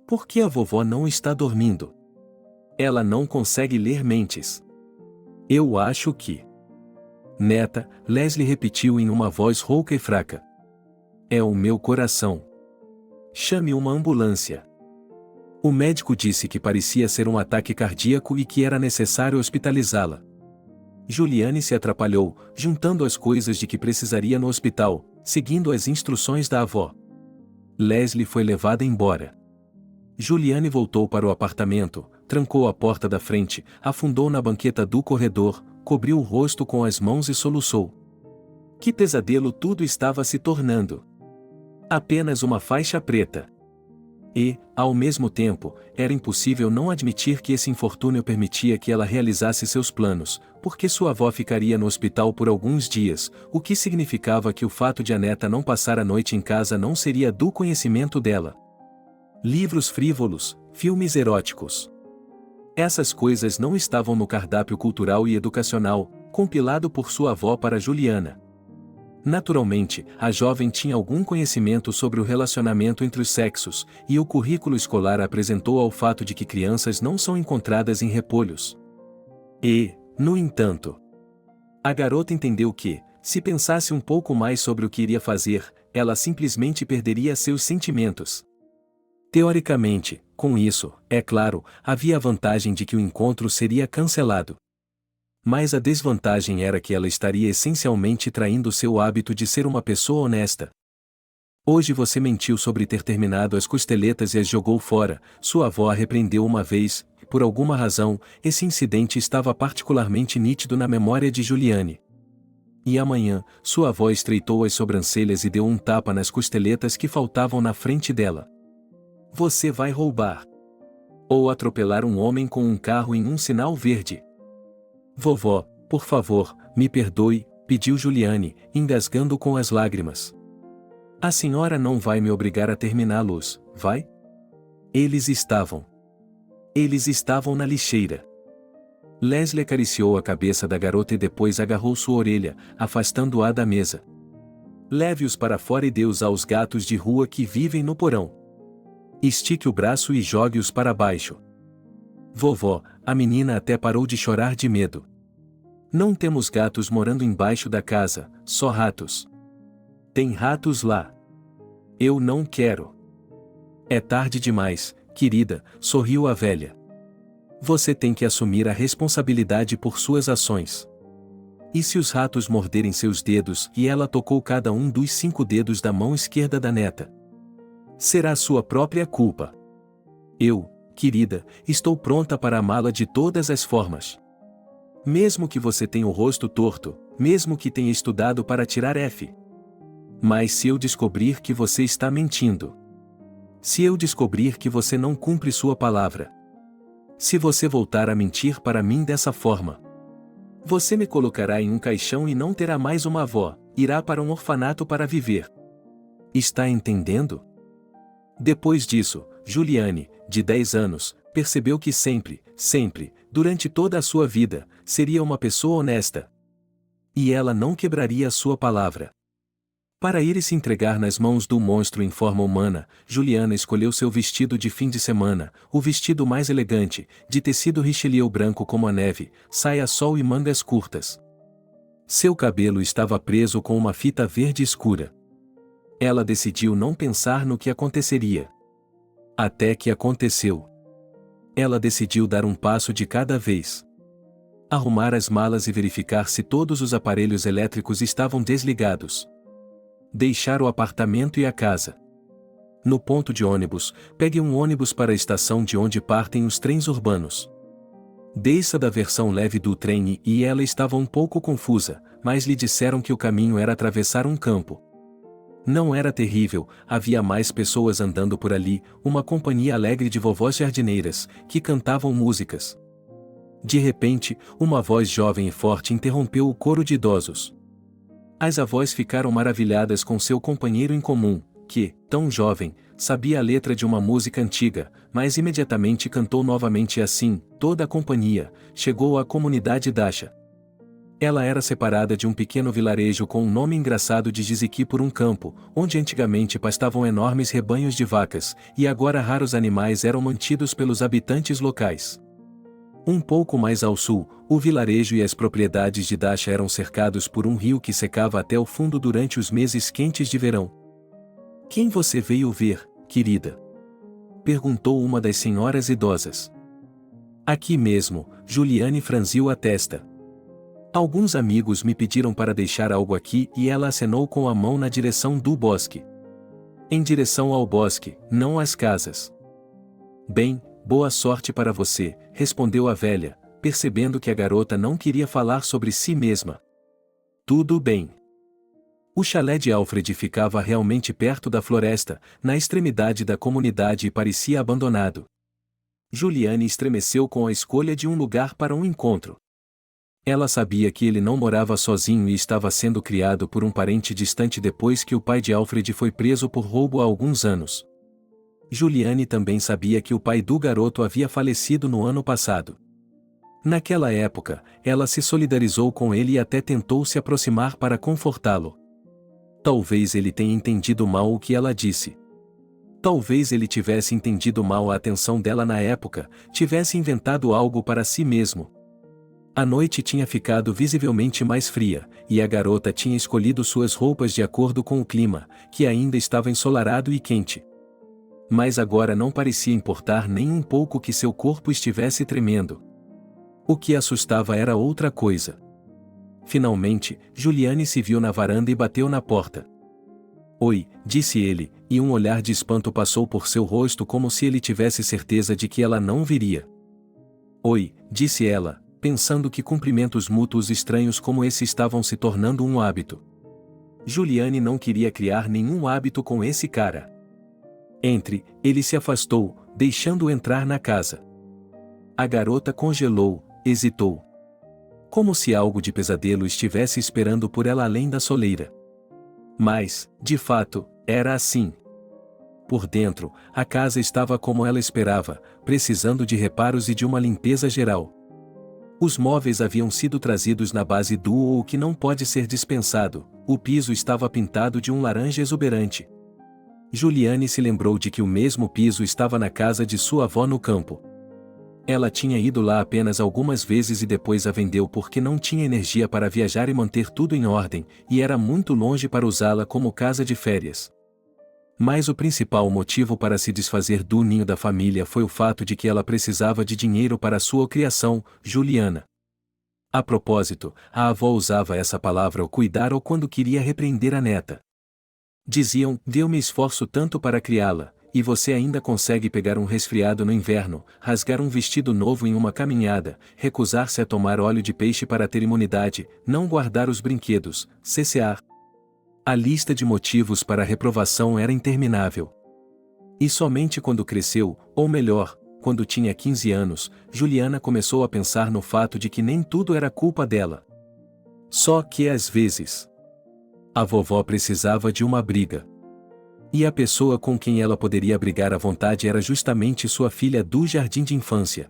Por que a vovó não está dormindo? Ela não consegue ler mentes. Eu acho que... "Neta", Leslie repetiu em uma voz rouca e fraca. "É o meu coração. Chame uma ambulância." O médico disse que parecia ser um ataque cardíaco e que era necessário hospitalizá-la. Juliane se atrapalhou, juntando as coisas de que precisaria no hospital, seguindo as instruções da avó. Leslie foi levada embora. Juliane voltou para o apartamento, trancou a porta da frente, afundou na banqueta do corredor, cobriu o rosto com as mãos e soluçou. Que pesadelo tudo estava se tornando! Apenas uma faixa preta. E, ao mesmo tempo, era impossível não admitir que esse infortúnio permitia que ela realizasse seus planos, porque sua avó ficaria no hospital por alguns dias, o que significava que o fato de a neta não passar a noite em casa não seria do conhecimento dela. Livros frívolos, filmes eróticos. Essas coisas não estavam no cardápio cultural e educacional, compilado por sua avó para Juliana. Naturalmente, a jovem tinha algum conhecimento sobre o relacionamento entre os sexos, e o currículo escolar apresentou ao fato de que crianças não são encontradas em repolhos. E, no entanto, a garota entendeu que, se pensasse um pouco mais sobre o que iria fazer, ela simplesmente perderia seus sentimentos. Teoricamente, com isso, é claro, havia a vantagem de que o encontro seria cancelado. Mas a desvantagem era que ela estaria essencialmente traindo seu hábito de ser uma pessoa honesta. Hoje você mentiu sobre ter terminado as costeletas e as jogou fora, sua avó a repreendeu uma vez, e por alguma razão, esse incidente estava particularmente nítido na memória de Juliane. E amanhã, sua avó estreitou as sobrancelhas e deu um tapa nas costeletas que faltavam na frente dela. Você vai roubar. Ou atropelar um homem com um carro em um sinal verde. Vovó, por favor, me perdoe, pediu Juliane, engasgando com as lágrimas. A senhora não vai me obrigar a terminá-los, vai? Eles estavam na lixeira. Leslie acariciou a cabeça da garota e depois agarrou sua orelha, afastando-a da mesa. Leve-os para fora e dê-os aos gatos de rua que vivem no porão. Estique o braço e jogue-os para baixo. Vovó, a menina até parou de chorar de medo. Não temos gatos morando embaixo da casa, só ratos. Tem ratos lá. Eu não quero. É tarde demais, querida, sorriu a velha. Você tem que assumir a responsabilidade por suas ações. E se os ratos morderem seus dedos? E ela tocou cada um dos 5 dedos da mão esquerda da neta. Será sua própria culpa. Eu, querida, estou pronta para amá-la de todas as formas. Mesmo que você tenha o rosto torto, mesmo que tenha estudado para tirar F. Mas se eu descobrir que você está mentindo. Se eu descobrir que você não cumpre sua palavra. Se você voltar a mentir para mim dessa forma. Você me colocará em um caixão e não terá mais uma avó, irá para um orfanato para viver. Está entendendo? Depois disso, Juliane, de 10 anos, percebeu que sempre, durante toda a sua vida, seria uma pessoa honesta. E ela não quebraria a sua palavra. Para ir e se entregar nas mãos do monstro em forma humana, Juliana escolheu seu vestido de fim de semana, o vestido mais elegante, de tecido Richelieu branco como a neve, saia-sol e mangas curtas. Seu cabelo estava preso com uma fita verde escura. Ela decidiu não pensar no que aconteceria. Até que aconteceu. Ela decidiu dar um passo de cada vez. Arrumar as malas e verificar se todos os aparelhos elétricos estavam desligados. Deixar o apartamento e a casa. No ponto de ônibus, pegue um ônibus para a estação de onde partem os trens urbanos. Desça da versão leve do trem e ela estava um pouco confusa, mas lhe disseram que o caminho era atravessar um campo. Não era terrível, havia mais pessoas andando por ali, uma companhia alegre de vovós jardineiras, que cantavam músicas. De repente, uma voz jovem e forte interrompeu o coro de idosos. As avós ficaram maravilhadas com seu companheiro em comum, que, tão jovem, sabia a letra de uma música antiga, mas imediatamente cantou novamente assim. Toda a companhia chegou à comunidade Dasha. Ela era separada de um pequeno vilarejo com um nome engraçado de Jiziqui por um campo, onde antigamente pastavam enormes rebanhos de vacas, e agora raros animais eram mantidos pelos habitantes locais. Um pouco mais ao sul, o vilarejo e as propriedades de Dasha eram cercados por um rio que secava até o fundo durante os meses quentes de verão. Quem você veio ver, querida? Perguntou uma das senhoras idosas. Aqui mesmo, Juliane franziu a testa. Alguns amigos me pediram para deixar algo aqui e ela acenou com a mão na direção do bosque. Em direção ao bosque, não às casas. Bem, boa sorte para você, respondeu a velha, percebendo que a garota não queria falar sobre si mesma. Tudo bem. O chalé de Alfred ficava realmente perto da floresta, na extremidade da comunidade e parecia abandonado. Juliane estremeceu com a escolha de um lugar para um encontro. Ela sabia que ele não morava sozinho e estava sendo criado por um parente distante depois que o pai de Alfred foi preso por roubo há alguns anos. Juliane também sabia que o pai do garoto havia falecido no ano passado. Naquela época, ela se solidarizou com ele e até tentou se aproximar para confortá-lo. Talvez ele tenha entendido mal o que ela disse. Talvez ele tivesse entendido mal a atenção dela na época, tivesse inventado algo para si mesmo. A noite tinha ficado visivelmente mais fria, e a garota tinha escolhido suas roupas de acordo com o clima, que ainda estava ensolarado e quente. Mas agora não parecia importar nem um pouco que seu corpo estivesse tremendo. O que assustava era outra coisa. Finalmente, Juliane se viu na varanda e bateu na porta. Oi, disse ele, e um olhar de espanto passou por seu rosto como se ele tivesse certeza de que ela não viria. Oi, disse ela, pensando que cumprimentos mútuos estranhos como esse estavam se tornando um hábito. Juliane não queria criar nenhum hábito com esse cara. Ele se afastou, deixando-o entrar na casa. A garota congelou, hesitou. Como se algo de pesadelo estivesse esperando por ela além da soleira. Mas, de fato, era assim. Por dentro, a casa estava como ela esperava, precisando de reparos e de uma limpeza geral. Os móveis haviam sido trazidos na base do ou que não pode ser dispensado, o piso estava pintado de um laranja exuberante. Juliane se lembrou de que o mesmo piso estava na casa de sua avó no campo. Ela tinha ido lá apenas algumas vezes e depois a vendeu porque não tinha energia para viajar e manter tudo em ordem, e era muito longe para usá-la como casa de férias. Mas o principal motivo para se desfazer do ninho da família foi o fato de que ela precisava de dinheiro para sua criação, Juliana. A propósito, a avó usava essa palavra ao cuidar ou quando queria repreender a neta. Diziam: "Eu me esforço tanto para criá-la, e você ainda consegue pegar um resfriado no inverno, rasgar um vestido novo em uma caminhada, recusar-se a tomar óleo de peixe para ter imunidade, não guardar os brinquedos, cessear." A lista de motivos para a reprovação era interminável. E somente quando cresceu, ou melhor, quando tinha 15 anos, Juliana começou a pensar no fato de que nem tudo era culpa dela. Só que às vezes, a vovó precisava de uma briga. E a pessoa com quem ela poderia brigar à vontade era justamente sua filha do jardim de infância.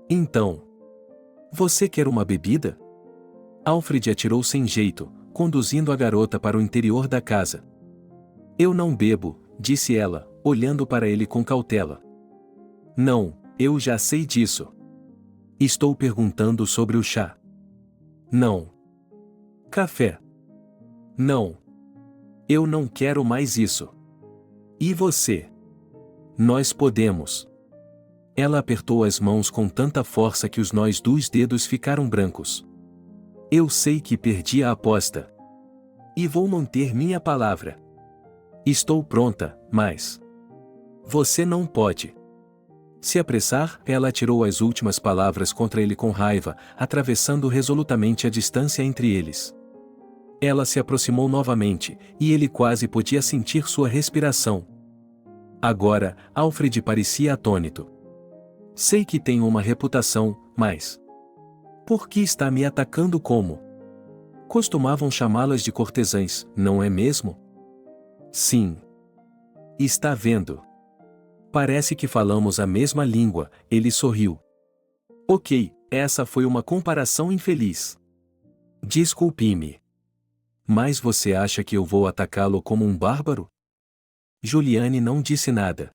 Então, você quer uma bebida? Alfred atirou sem jeito, conduzindo a garota para o interior da casa. Eu não bebo, disse ela, olhando para ele com cautela. Não, eu já sei disso. Estou perguntando sobre o chá. Não. Café. Não. Eu não quero mais isso. E você? Nós podemos. Ela apertou as mãos com tanta força que os nós dos dedos ficaram brancos. Eu sei que perdi a aposta. E vou manter minha palavra. Estou pronta, mas você não pode. Se apressar, ela atirou as últimas palavras contra ele com raiva, atravessando resolutamente a distância entre eles. Ela se aproximou novamente, e ele quase podia sentir sua respiração. Agora, Alfred parecia atônito. Sei que tenho uma reputação, mas por que está me atacando como? Costumavam chamá-las de cortesãs, não é mesmo? Sim. Está vendo? Parece que falamos a mesma língua, ele sorriu. Ok, essa foi uma comparação infeliz. Desculpe-me. Mas você acha que eu vou atacá-lo como um bárbaro? Juliane não disse nada.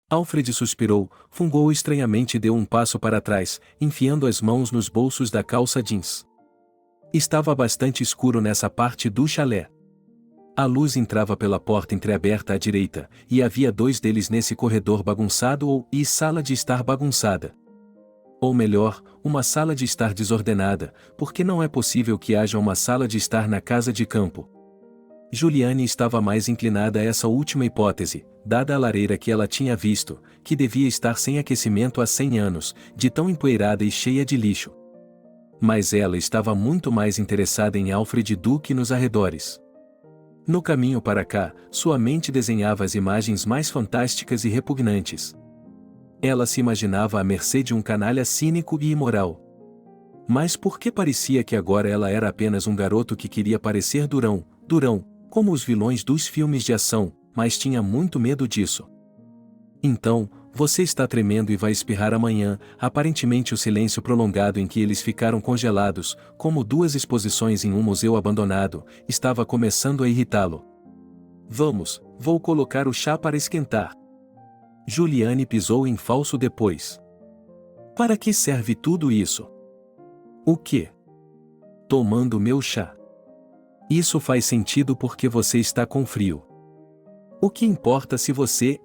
Alfred suspirou, fungou estranhamente e deu um passo para trás, enfiando as mãos nos bolsos da calça jeans. Estava bastante escuro nessa parte do chalé. A luz entrava pela porta entreaberta à direita, e havia dois deles nesse corredor bagunçado e sala de estar bagunçada. Ou melhor, uma sala de estar desordenada, porque não é possível que haja uma sala de estar na casa de campo. Juliane estava mais inclinada a essa última hipótese, dada a lareira que ela tinha visto, que devia estar sem aquecimento há 100 anos, de tão empoeirada e cheia de lixo. Mas ela estava muito mais interessada em Alfred do que nos arredores. No caminho para cá, sua mente desenhava as imagens mais fantásticas e repugnantes. Ela se imaginava à mercê de um canalha cínico e imoral. Mas por que parecia que agora ela era apenas um garoto que queria parecer durão, como os vilões dos filmes de ação, mas tinha muito medo disso? Então, você está tremendo e vai espirrar amanhã. Aparentemente o silêncio prolongado em que eles ficaram congelados, como duas exposições em um museu abandonado, estava começando a irritá-lo. Vamos, vou colocar o chá para esquentar. Juliane pisou em falso depois. Para que serve tudo isso? O quê? Tomando meu chá. Isso faz sentido porque você está com frio. O que importa se você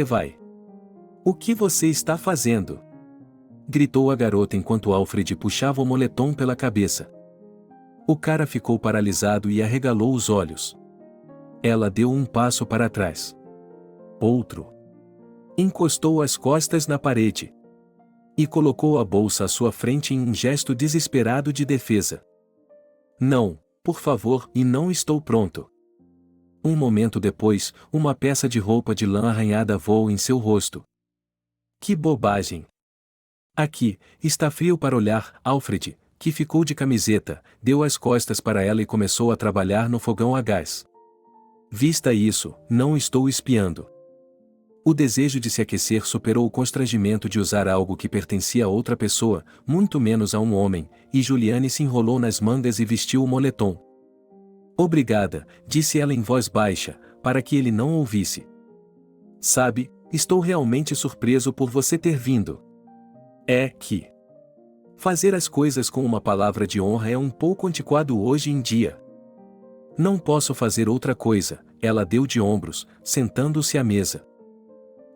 vai? O que você está fazendo? Gritou a garota enquanto Alfred puxava o moletom pela cabeça. O cara ficou paralisado e arregalou os olhos. Ela deu um passo para trás. Outro. Encostou as costas na parede. E colocou a bolsa à sua frente em um gesto desesperado de defesa. Não, por favor, e não estou pronto. Um momento depois, uma peça de roupa de lã arranhada voou em seu rosto. Que bobagem! Aqui, está frio para olhar. Alfred, que ficou de camiseta, deu as costas para ela e começou a trabalhar no fogão a gás. Vista isso, não estou espiando. O desejo de se aquecer superou o constrangimento de usar algo que pertencia a outra pessoa, muito menos a um homem, e Juliane se enrolou nas mangas e vestiu o moletom. Obrigada, disse ela em voz baixa, para que ele não ouvisse. Sabe, estou realmente surpreso por você ter vindo. É que fazer as coisas com uma palavra de honra é um pouco antiquado hoje em dia. Não posso fazer outra coisa, ela deu de ombros, sentando-se à mesa.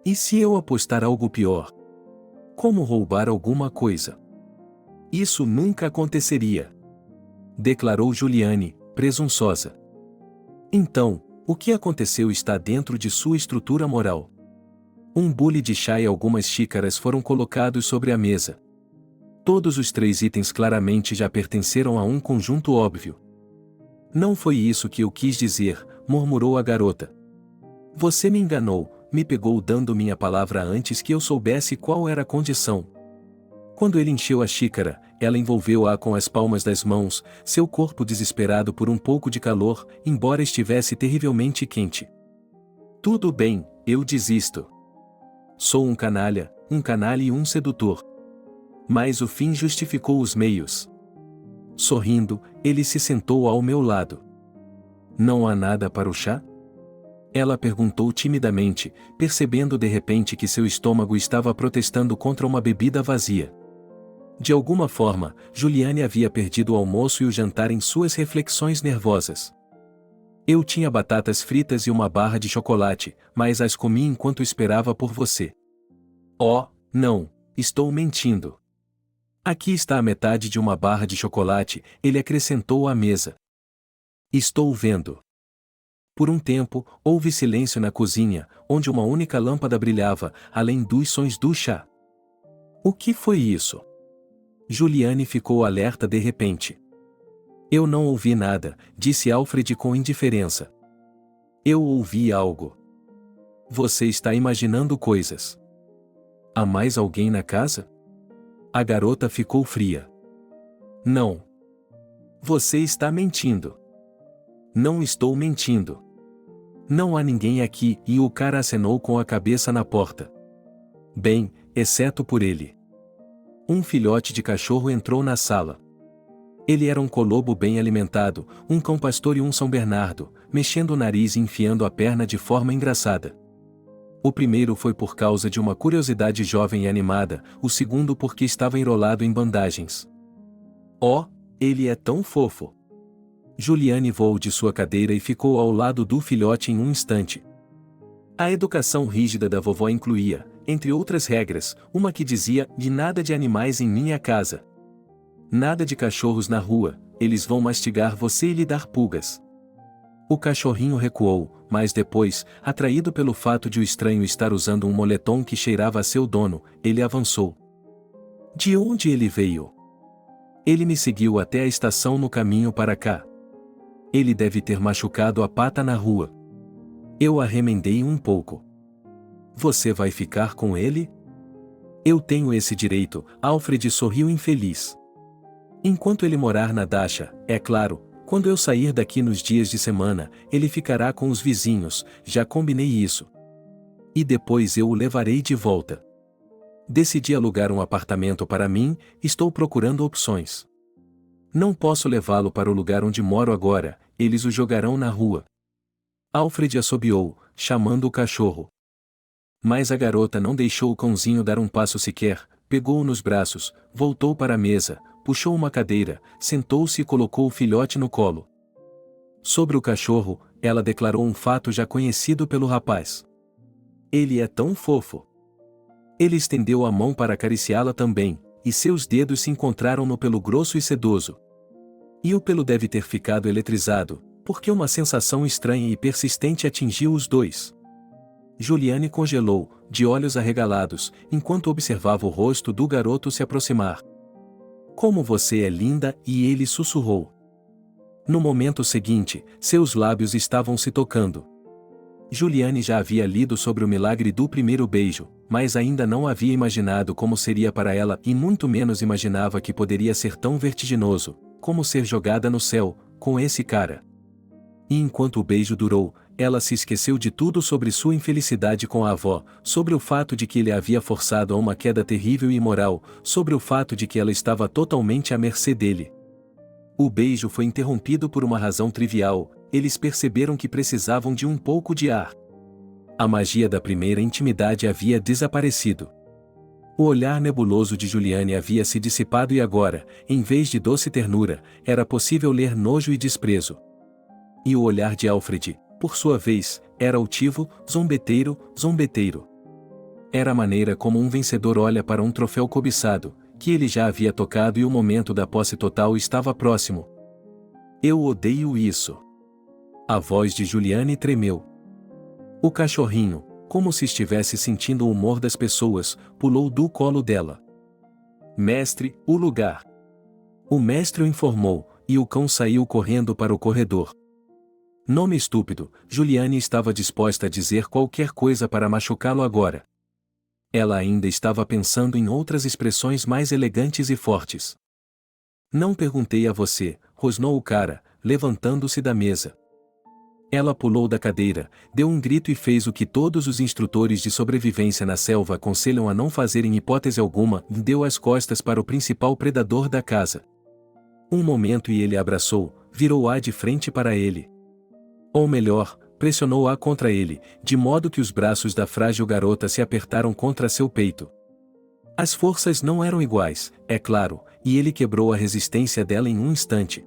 E se eu apostar algo pior? Como roubar alguma coisa? Isso nunca aconteceria, declarou Juliane, presunçosa. Então, o que aconteceu está dentro de sua estrutura moral. Um bule de chá e algumas xícaras foram colocados sobre a mesa. Todos os 3 itens claramente já pertenceram a um conjunto óbvio. Não foi isso que eu quis dizer, murmurou a garota. Você me enganou, me pegou dando minha palavra antes que eu soubesse qual era a condição. Quando ele encheu a xícara, ela envolveu-a com as palmas das mãos, seu corpo desesperado por um pouco de calor, embora estivesse terrivelmente quente. Tudo bem, eu desisto. Sou um canalha e um sedutor. Mas o fim justificou os meios. Sorrindo, ele se sentou ao meu lado. Não há nada para o chá? Ela perguntou timidamente, percebendo de repente que seu estômago estava protestando contra uma bebida vazia. De alguma forma, Juliane havia perdido o almoço e o jantar em suas reflexões nervosas. Eu tinha batatas fritas e uma barra de chocolate, mas as comi enquanto esperava por você. Oh, não, estou mentindo. Aqui está a metade de uma barra de chocolate, ele acrescentou à mesa. Estou vendo. Por um tempo, houve silêncio na cozinha, onde uma única lâmpada brilhava, além dos sons do chá. O que foi isso? Juliane ficou alerta de repente. Eu não ouvi nada, disse Alfred com indiferença. Eu ouvi algo. Você está imaginando coisas. Há mais alguém na casa? A garota ficou fria. Não. Você está mentindo. Não estou mentindo. Não há ninguém aqui, e o cara acenou com a cabeça na porta. Bem, exceto por ele. Um filhote de cachorro entrou na sala. Ele era um colobo bem alimentado, um cão pastor e um São Bernardo, mexendo o nariz e enfiando a perna de forma engraçada. O primeiro foi por causa de uma curiosidade jovem e animada, o segundo porque estava enrolado em bandagens. Oh, ele é tão fofo! Juliane voou de sua cadeira e ficou ao lado do filhote em um instante. A educação rígida da vovó incluía, entre outras regras, uma que dizia: de nada de animais em minha casa. Nada de cachorros na rua, eles vão mastigar você e lhe dar pulgas. O cachorrinho recuou, mas depois, atraído pelo fato de o estranho estar usando um moletom que cheirava a seu dono, ele avançou. De onde ele veio? Ele me seguiu até a estação no caminho para cá. Ele deve ter machucado a pata na rua. Eu arremendei um pouco. Você vai ficar com ele? Eu tenho esse direito, Alfred sorriu infeliz. Enquanto ele morar na Dasha, é claro, quando eu sair daqui nos dias de semana, ele ficará com os vizinhos, já combinei isso. E depois eu o levarei de volta. Decidi alugar um apartamento para mim, estou procurando opções. Não posso levá-lo para o lugar onde moro agora, eles o jogarão na rua. Alfred assobiou, chamando o cachorro. Mas a garota não deixou o cãozinho dar um passo sequer, pegou-o nos braços, voltou para a mesa, puxou uma cadeira, sentou-se e colocou o filhote no colo. Sobre o cachorro, ela declarou um fato já conhecido pelo rapaz. Ele é tão fofo. Ele estendeu a mão para acariciá-la também, e seus dedos se encontraram no pelo grosso e sedoso. E o pelo deve ter ficado eletrizado, porque uma sensação estranha e persistente atingiu os dois. Juliane congelou, de olhos arregalados, enquanto observava o rosto do garoto se aproximar. Como você é linda, e ele sussurrou. No momento seguinte, seus lábios estavam se tocando. Juliane já havia lido sobre o milagre do primeiro beijo, mas ainda não havia imaginado como seria para ela e muito menos imaginava que poderia ser tão vertiginoso, como ser jogada no céu, com esse cara. E enquanto o beijo durou, ela se esqueceu de tudo sobre sua infelicidade com a avó, sobre o fato de que ele a havia forçado a uma queda terrível e imoral, sobre o fato de que ela estava totalmente à mercê dele. O beijo foi interrompido por uma razão trivial: eles perceberam que precisavam de um pouco de ar. A magia da primeira intimidade havia desaparecido. O olhar nebuloso de Juliane havia se dissipado e agora, em vez de doce ternura, era possível ler nojo e desprezo. E o olhar de Alfred, por sua vez, era altivo, zombeteiro, zombeteiro. Era a maneira como um vencedor olha para um troféu cobiçado, que ele já havia tocado e o momento da posse total estava próximo. Eu odeio isso. A voz de Juliane tremeu. O cachorrinho, como se estivesse sentindo o humor das pessoas, pulou do colo dela. Mestre, o lugar. O mestre o informou, e o cão saiu correndo para o corredor. Nome estúpido, Juliane estava disposta a dizer qualquer coisa para machucá-lo agora. Ela ainda estava pensando em outras expressões mais elegantes e fortes. Não perguntei a você, rosnou o cara, levantando-se da mesa. Ela pulou da cadeira, deu um grito e fez o que todos os instrutores de sobrevivência na selva aconselham a não fazer em hipótese alguma, deu as costas para o principal predador da casa. Um momento e ele a abraçou, virou-a de frente para ele. Ou melhor, pressionou-a contra ele, de modo que os braços da frágil garota se apertaram contra seu peito. As forças não eram iguais, é claro, e ele quebrou a resistência dela em um instante.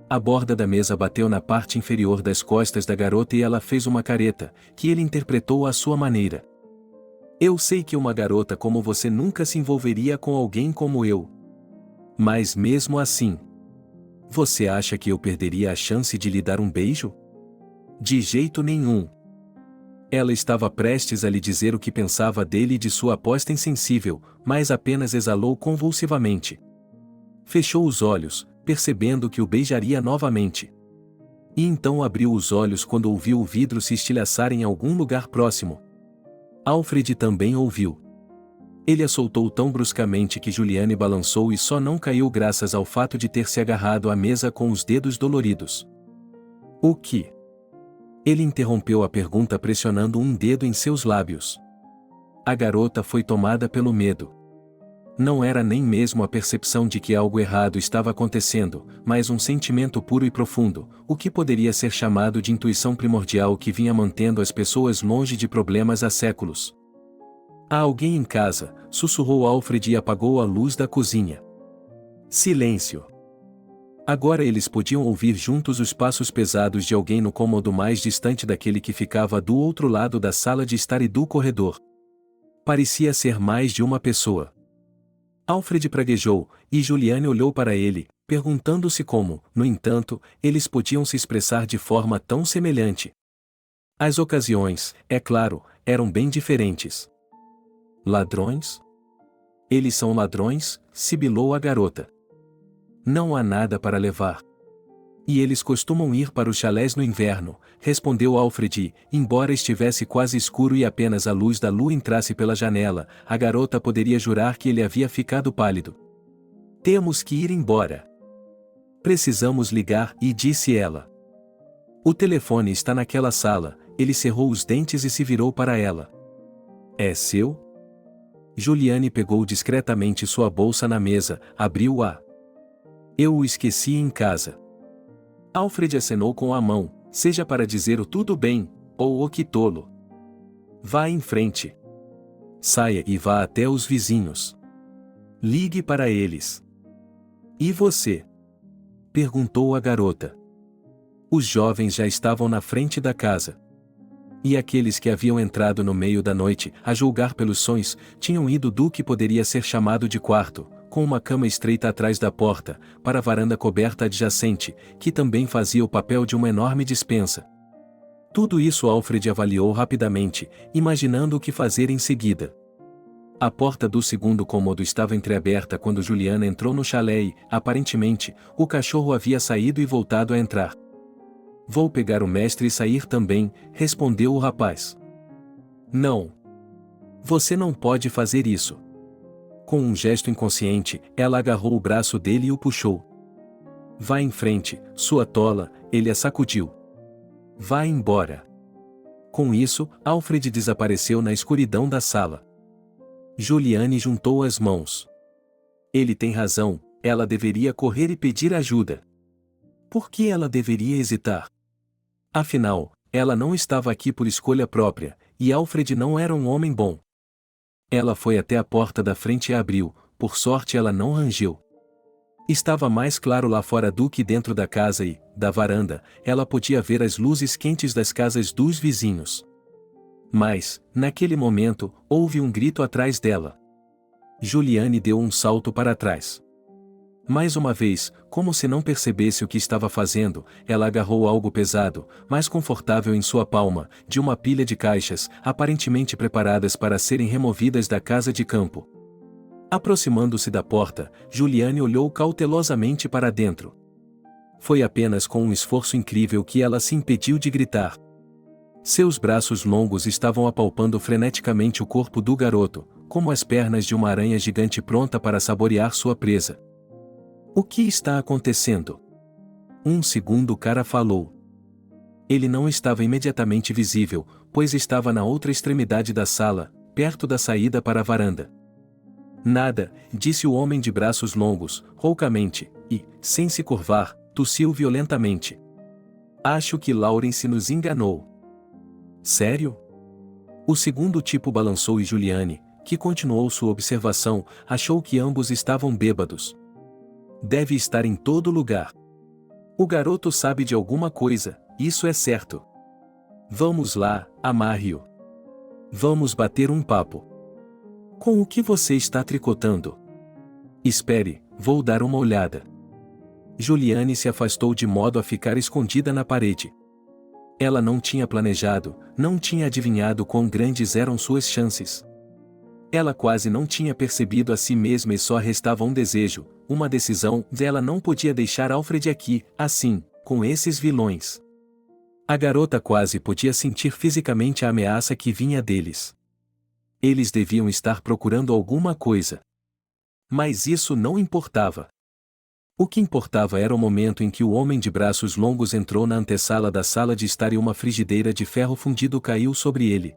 A borda da mesa bateu na parte inferior das costas da garota e ela fez uma careta, que ele interpretou à sua maneira. Eu sei que uma garota como você nunca se envolveria com alguém como eu. Mas mesmo assim, você acha que eu perderia a chance de lhe dar um beijo? De jeito nenhum. Ela estava prestes a lhe dizer o que pensava dele e de sua aposta insensível, mas apenas exalou convulsivamente. Fechou os olhos, percebendo que o beijaria novamente. E então abriu os olhos quando ouviu o vidro se estilhaçar em algum lugar próximo. Alfred também ouviu. Ele a soltou tão bruscamente que Juliane balançou e só não caiu graças ao fato de ter se agarrado à mesa com os dedos doloridos. O que? Ele interrompeu a pergunta pressionando um dedo em seus lábios. A garota foi tomada pelo medo. Não era nem mesmo a percepção de que algo errado estava acontecendo, mas um sentimento puro e profundo, o que poderia ser chamado de intuição primordial que vinha mantendo as pessoas longe de problemas há séculos. Há alguém em casa, sussurrou Alfred e apagou a luz da cozinha. Silêncio. Agora eles podiam ouvir juntos os passos pesados de alguém no cômodo mais distante daquele que ficava do outro lado da sala de estar e do corredor. Parecia ser mais de uma pessoa. Alfred praguejou, e Juliane olhou para ele, perguntando-se como, no entanto, eles podiam se expressar de forma tão semelhante. As ocasiões, é claro, eram bem diferentes. Ladrões? Eles são ladrões, sibilou a garota. Não há nada para levar. E eles costumam ir para os chalés no inverno, respondeu Alfred, embora estivesse quase escuro e apenas a luz da lua entrasse pela janela, a garota poderia jurar que ele havia ficado pálido. Temos que ir embora. Precisamos ligar, e disse ela. O telefone está naquela sala, ele cerrou os dentes e se virou para ela. É seu? Juliane pegou discretamente sua bolsa na mesa, abriu-a. Eu o esqueci em casa. Alfred acenou com a mão, seja para dizer o tudo bem, ou o que tolo. Vá em frente. Saia e vá até os vizinhos. Ligue para eles. E você? Perguntou a garota. Os jovens já estavam na frente da casa. E aqueles que haviam entrado no meio da noite, a julgar pelos sons, tinham ido do que poderia ser chamado de quarto, com uma cama estreita atrás da porta, para a varanda coberta adjacente, que também fazia o papel de uma enorme despensa. Tudo isso Alfred avaliou rapidamente, imaginando o que fazer em seguida. A porta do segundo cômodo estava entreaberta quando Juliana entrou no chalé e, aparentemente, o cachorro havia saído e voltado a entrar. Vou pegar o mestre e sair também, respondeu o rapaz. Não. Você não pode fazer isso. Com um gesto inconsciente, ela agarrou o braço dele e o puxou. Vá em frente, sua tola, ele a sacudiu. Vá embora. Com isso, Alfred desapareceu na escuridão da sala. Juliane juntou as mãos. Ele tem razão, ela deveria correr e pedir ajuda. Por que ela deveria hesitar? Afinal, ela não estava aqui por escolha própria, e Alfred não era um homem bom. Ela foi até a porta da frente e abriu, por sorte ela não rangeu. Estava mais claro lá fora do que dentro da casa e, da varanda, ela podia ver as luzes quentes das casas dos vizinhos. Mas, naquele momento, houve um grito atrás dela. Juliane deu um salto para trás. Mais uma vez, como se não percebesse o que estava fazendo, ela agarrou algo pesado, mais confortável em sua palma, de uma pilha de caixas, aparentemente preparadas para serem removidas da casa de campo. Aproximando-se da porta, Juliane olhou cautelosamente para dentro. Foi apenas com um esforço incrível que ela se impediu de gritar. Seus braços longos estavam apalpando freneticamente o corpo do garoto, como as pernas de uma aranha gigante pronta para saborear sua presa. O que está acontecendo? Um segundo o cara falou. Ele não estava imediatamente visível, pois estava na outra extremidade da sala, perto da saída para a varanda. Nada, disse o homem de braços longos, roucamente, e, sem se curvar, tossiu violentamente. Acho que Lawrence nos enganou. Sério? O segundo tipo balançou e Juliane, que continuou sua observação, achou que ambos estavam bêbados. Deve estar em todo lugar. O garoto sabe de alguma coisa, isso é certo. Vamos lá, amarre-o. Vamos bater um papo. Com o que você está tricotando? Espere, vou dar uma olhada. Juliane se afastou de modo a ficar escondida na parede. Ela não tinha planejado, não tinha adivinhado quão grandes eram suas chances. Ela quase não tinha percebido a si mesma e só restava um desejo, uma decisão, ela não podia deixar Alfred aqui, assim, com esses vilões. A garota quase podia sentir fisicamente a ameaça que vinha deles. Eles deviam estar procurando alguma coisa. Mas isso não importava. O que importava era o momento em que o homem de braços longos entrou na antessala da sala de estar e uma frigideira de ferro fundido caiu sobre ele.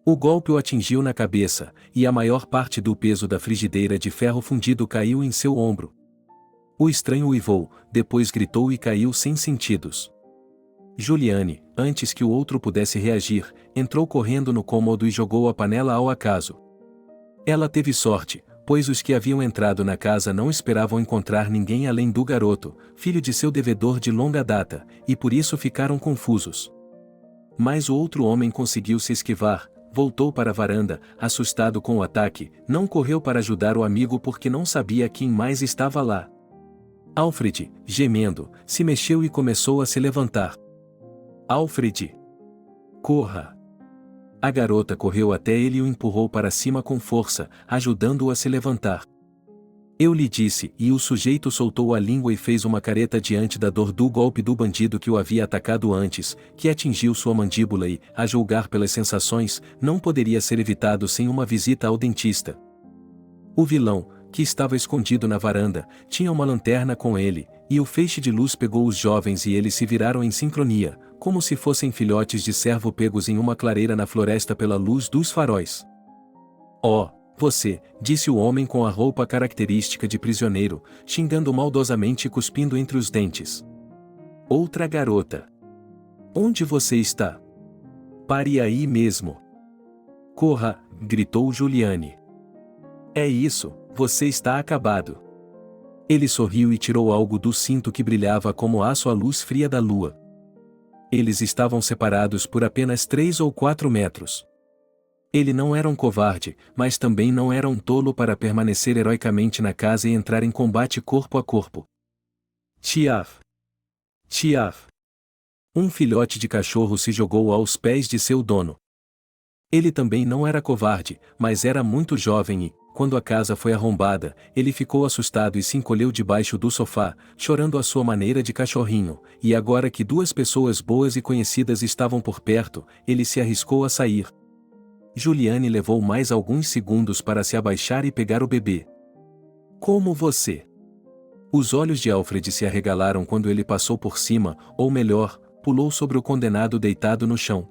O golpe o atingiu na cabeça, e a maior parte do peso da frigideira de ferro fundido caiu em seu ombro. O estranho uivou, depois gritou e caiu sem sentidos. Juliane, antes que o outro pudesse reagir, entrou correndo no cômodo e jogou a panela ao acaso. Ela teve sorte, pois os que haviam entrado na casa não esperavam encontrar ninguém além do garoto, filho de seu devedor de longa data, e por isso ficaram confusos. Mas o outro homem conseguiu se esquivar, voltou para a varanda, assustado com o ataque, não correu para ajudar o amigo porque não sabia quem mais estava lá. Alfred, gemendo, se mexeu e começou a se levantar. Alfred! Corra! A garota correu até ele e o empurrou para cima com força, ajudando-o a se levantar. Eu lhe disse, e o sujeito soltou a língua e fez uma careta diante da dor do golpe do bandido que o havia atacado antes, que atingiu sua mandíbula e, a julgar pelas sensações, não poderia ser evitado sem uma visita ao dentista. O vilão, que estava escondido na varanda, tinha uma lanterna com ele, e o feixe de luz pegou os jovens e eles se viraram em sincronia, como se fossem filhotes de cervo pegos em uma clareira na floresta pela luz dos faróis. Oh! Você, disse o homem com a roupa característica de prisioneiro, xingando maldosamente e cuspindo entre os dentes. Outra garota. Onde você está? Pare aí mesmo. Corra, gritou Juliane. É isso, você está acabado. Ele sorriu e tirou algo do cinto que brilhava como aço à luz fria da lua. Eles estavam separados por apenas 3 ou 4 metros. Ele não era um covarde, mas também não era um tolo para permanecer heroicamente na casa e entrar em combate corpo a corpo. Tiaf! Tiaf! Um filhote de cachorro se jogou aos pés de seu dono. Ele também não era covarde, mas era muito jovem e, quando a casa foi arrombada, ele ficou assustado e se encolheu debaixo do sofá, chorando à sua maneira de cachorrinho, e agora que 2 pessoas boas e conhecidas estavam por perto, ele se arriscou a sair. Juliane levou mais alguns segundos para se abaixar e pegar o bebê. Como você? Os olhos de Alfred se arregalaram quando ele passou por cima, ou melhor, pulou sobre o condenado deitado no chão.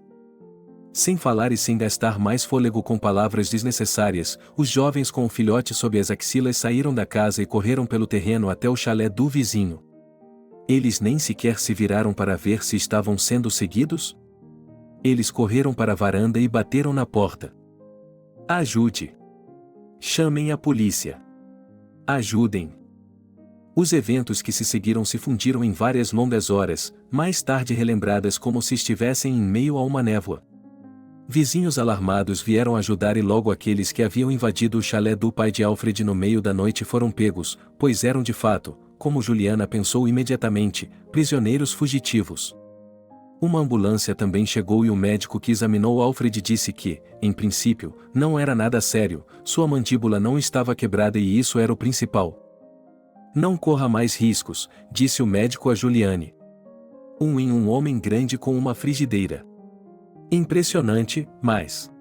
Sem falar e sem gastar mais fôlego com palavras desnecessárias, os jovens com o filhote sob as axilas saíram da casa e correram pelo terreno até o chalé do vizinho. Eles nem sequer se viraram para ver se estavam sendo seguidos? Eles correram para a varanda e bateram na porta. Ajude! Chamem a polícia! Ajudem! Os eventos que se seguiram se fundiram em várias longas horas, mais tarde relembradas como se estivessem em meio a uma névoa. Vizinhos alarmados vieram ajudar e logo aqueles que haviam invadido o chalé do pai de Alfred no meio da noite foram pegos, pois eram de fato, como Juliana pensou imediatamente, prisioneiros fugitivos. Uma ambulância também chegou e o médico que examinou Alfred disse que, em princípio, não era nada sério, sua mandíbula não estava quebrada e isso era o principal. Não corra mais riscos, disse o médico a Juliane. Um homem grande com uma frigideira. Impressionante, mas...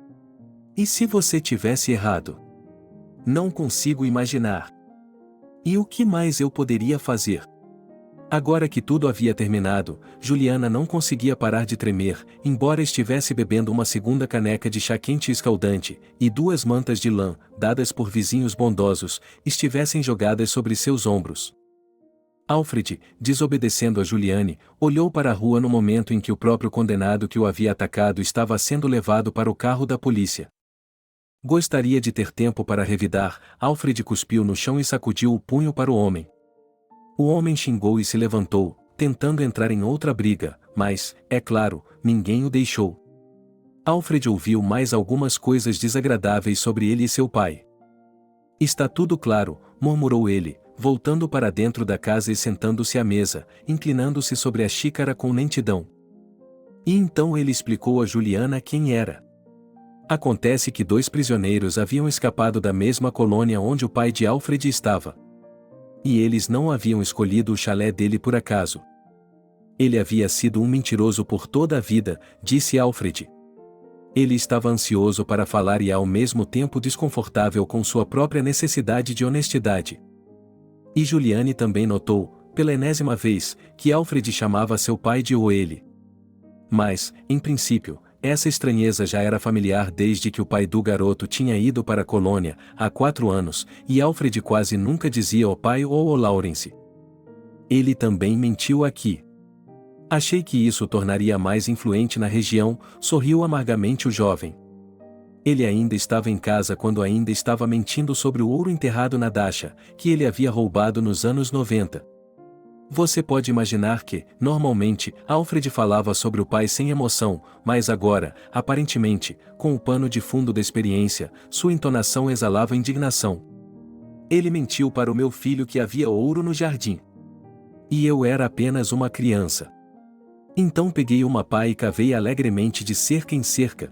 E se você tivesse errado? Não consigo imaginar. E o que mais eu poderia fazer? Agora que tudo havia terminado, Juliana não conseguia parar de tremer, embora estivesse bebendo uma segunda caneca de chá quente e escaldante, e 2 mantas de lã, dadas por vizinhos bondosos, estivessem jogadas sobre seus ombros. Alfred, desobedecendo a Juliane, olhou para a rua no momento em que o próprio condenado que o havia atacado estava sendo levado para o carro da polícia. Gostaria de ter tempo para revidar, Alfred cuspiu no chão e sacudiu o punho para o homem. O homem xingou e se levantou, tentando entrar em outra briga, mas, é claro, ninguém o deixou. Alfred ouviu mais algumas coisas desagradáveis sobre ele e seu pai. Está tudo claro, murmurou ele, voltando para dentro da casa e sentando-se à mesa, inclinando-se sobre a xícara com lentidão. E então ele explicou a Juliana quem era. Acontece que 2 prisioneiros haviam escapado da mesma colônia onde o pai de Alfred estava. E eles não haviam escolhido o chalé dele por acaso. Ele havia sido um mentiroso por toda a vida, disse Alfred. Ele estava ansioso para falar e ao mesmo tempo desconfortável com sua própria necessidade de honestidade. E Juliane também notou, pela enésima vez, que Alfred chamava seu pai de ele. Mas, em princípio, essa estranheza já era familiar desde que o pai do garoto tinha ido para a colônia, há 4 anos, e Alfred quase nunca dizia ao pai ou ao Lawrence. Ele também mentiu aqui. Achei que isso o tornaria mais influente na região, sorriu amargamente o jovem. Ele ainda estava em casa quando ainda estava mentindo sobre o ouro enterrado na Dasha, que ele havia roubado nos anos 90. Você pode imaginar que, normalmente, Alfred falava sobre o pai sem emoção, mas agora, aparentemente, com o pano de fundo da experiência, sua entonação exalava indignação. Ele mentiu para o meu filho que havia ouro no jardim. E eu era apenas uma criança. Então peguei uma pá e cavei alegremente de cerca em cerca.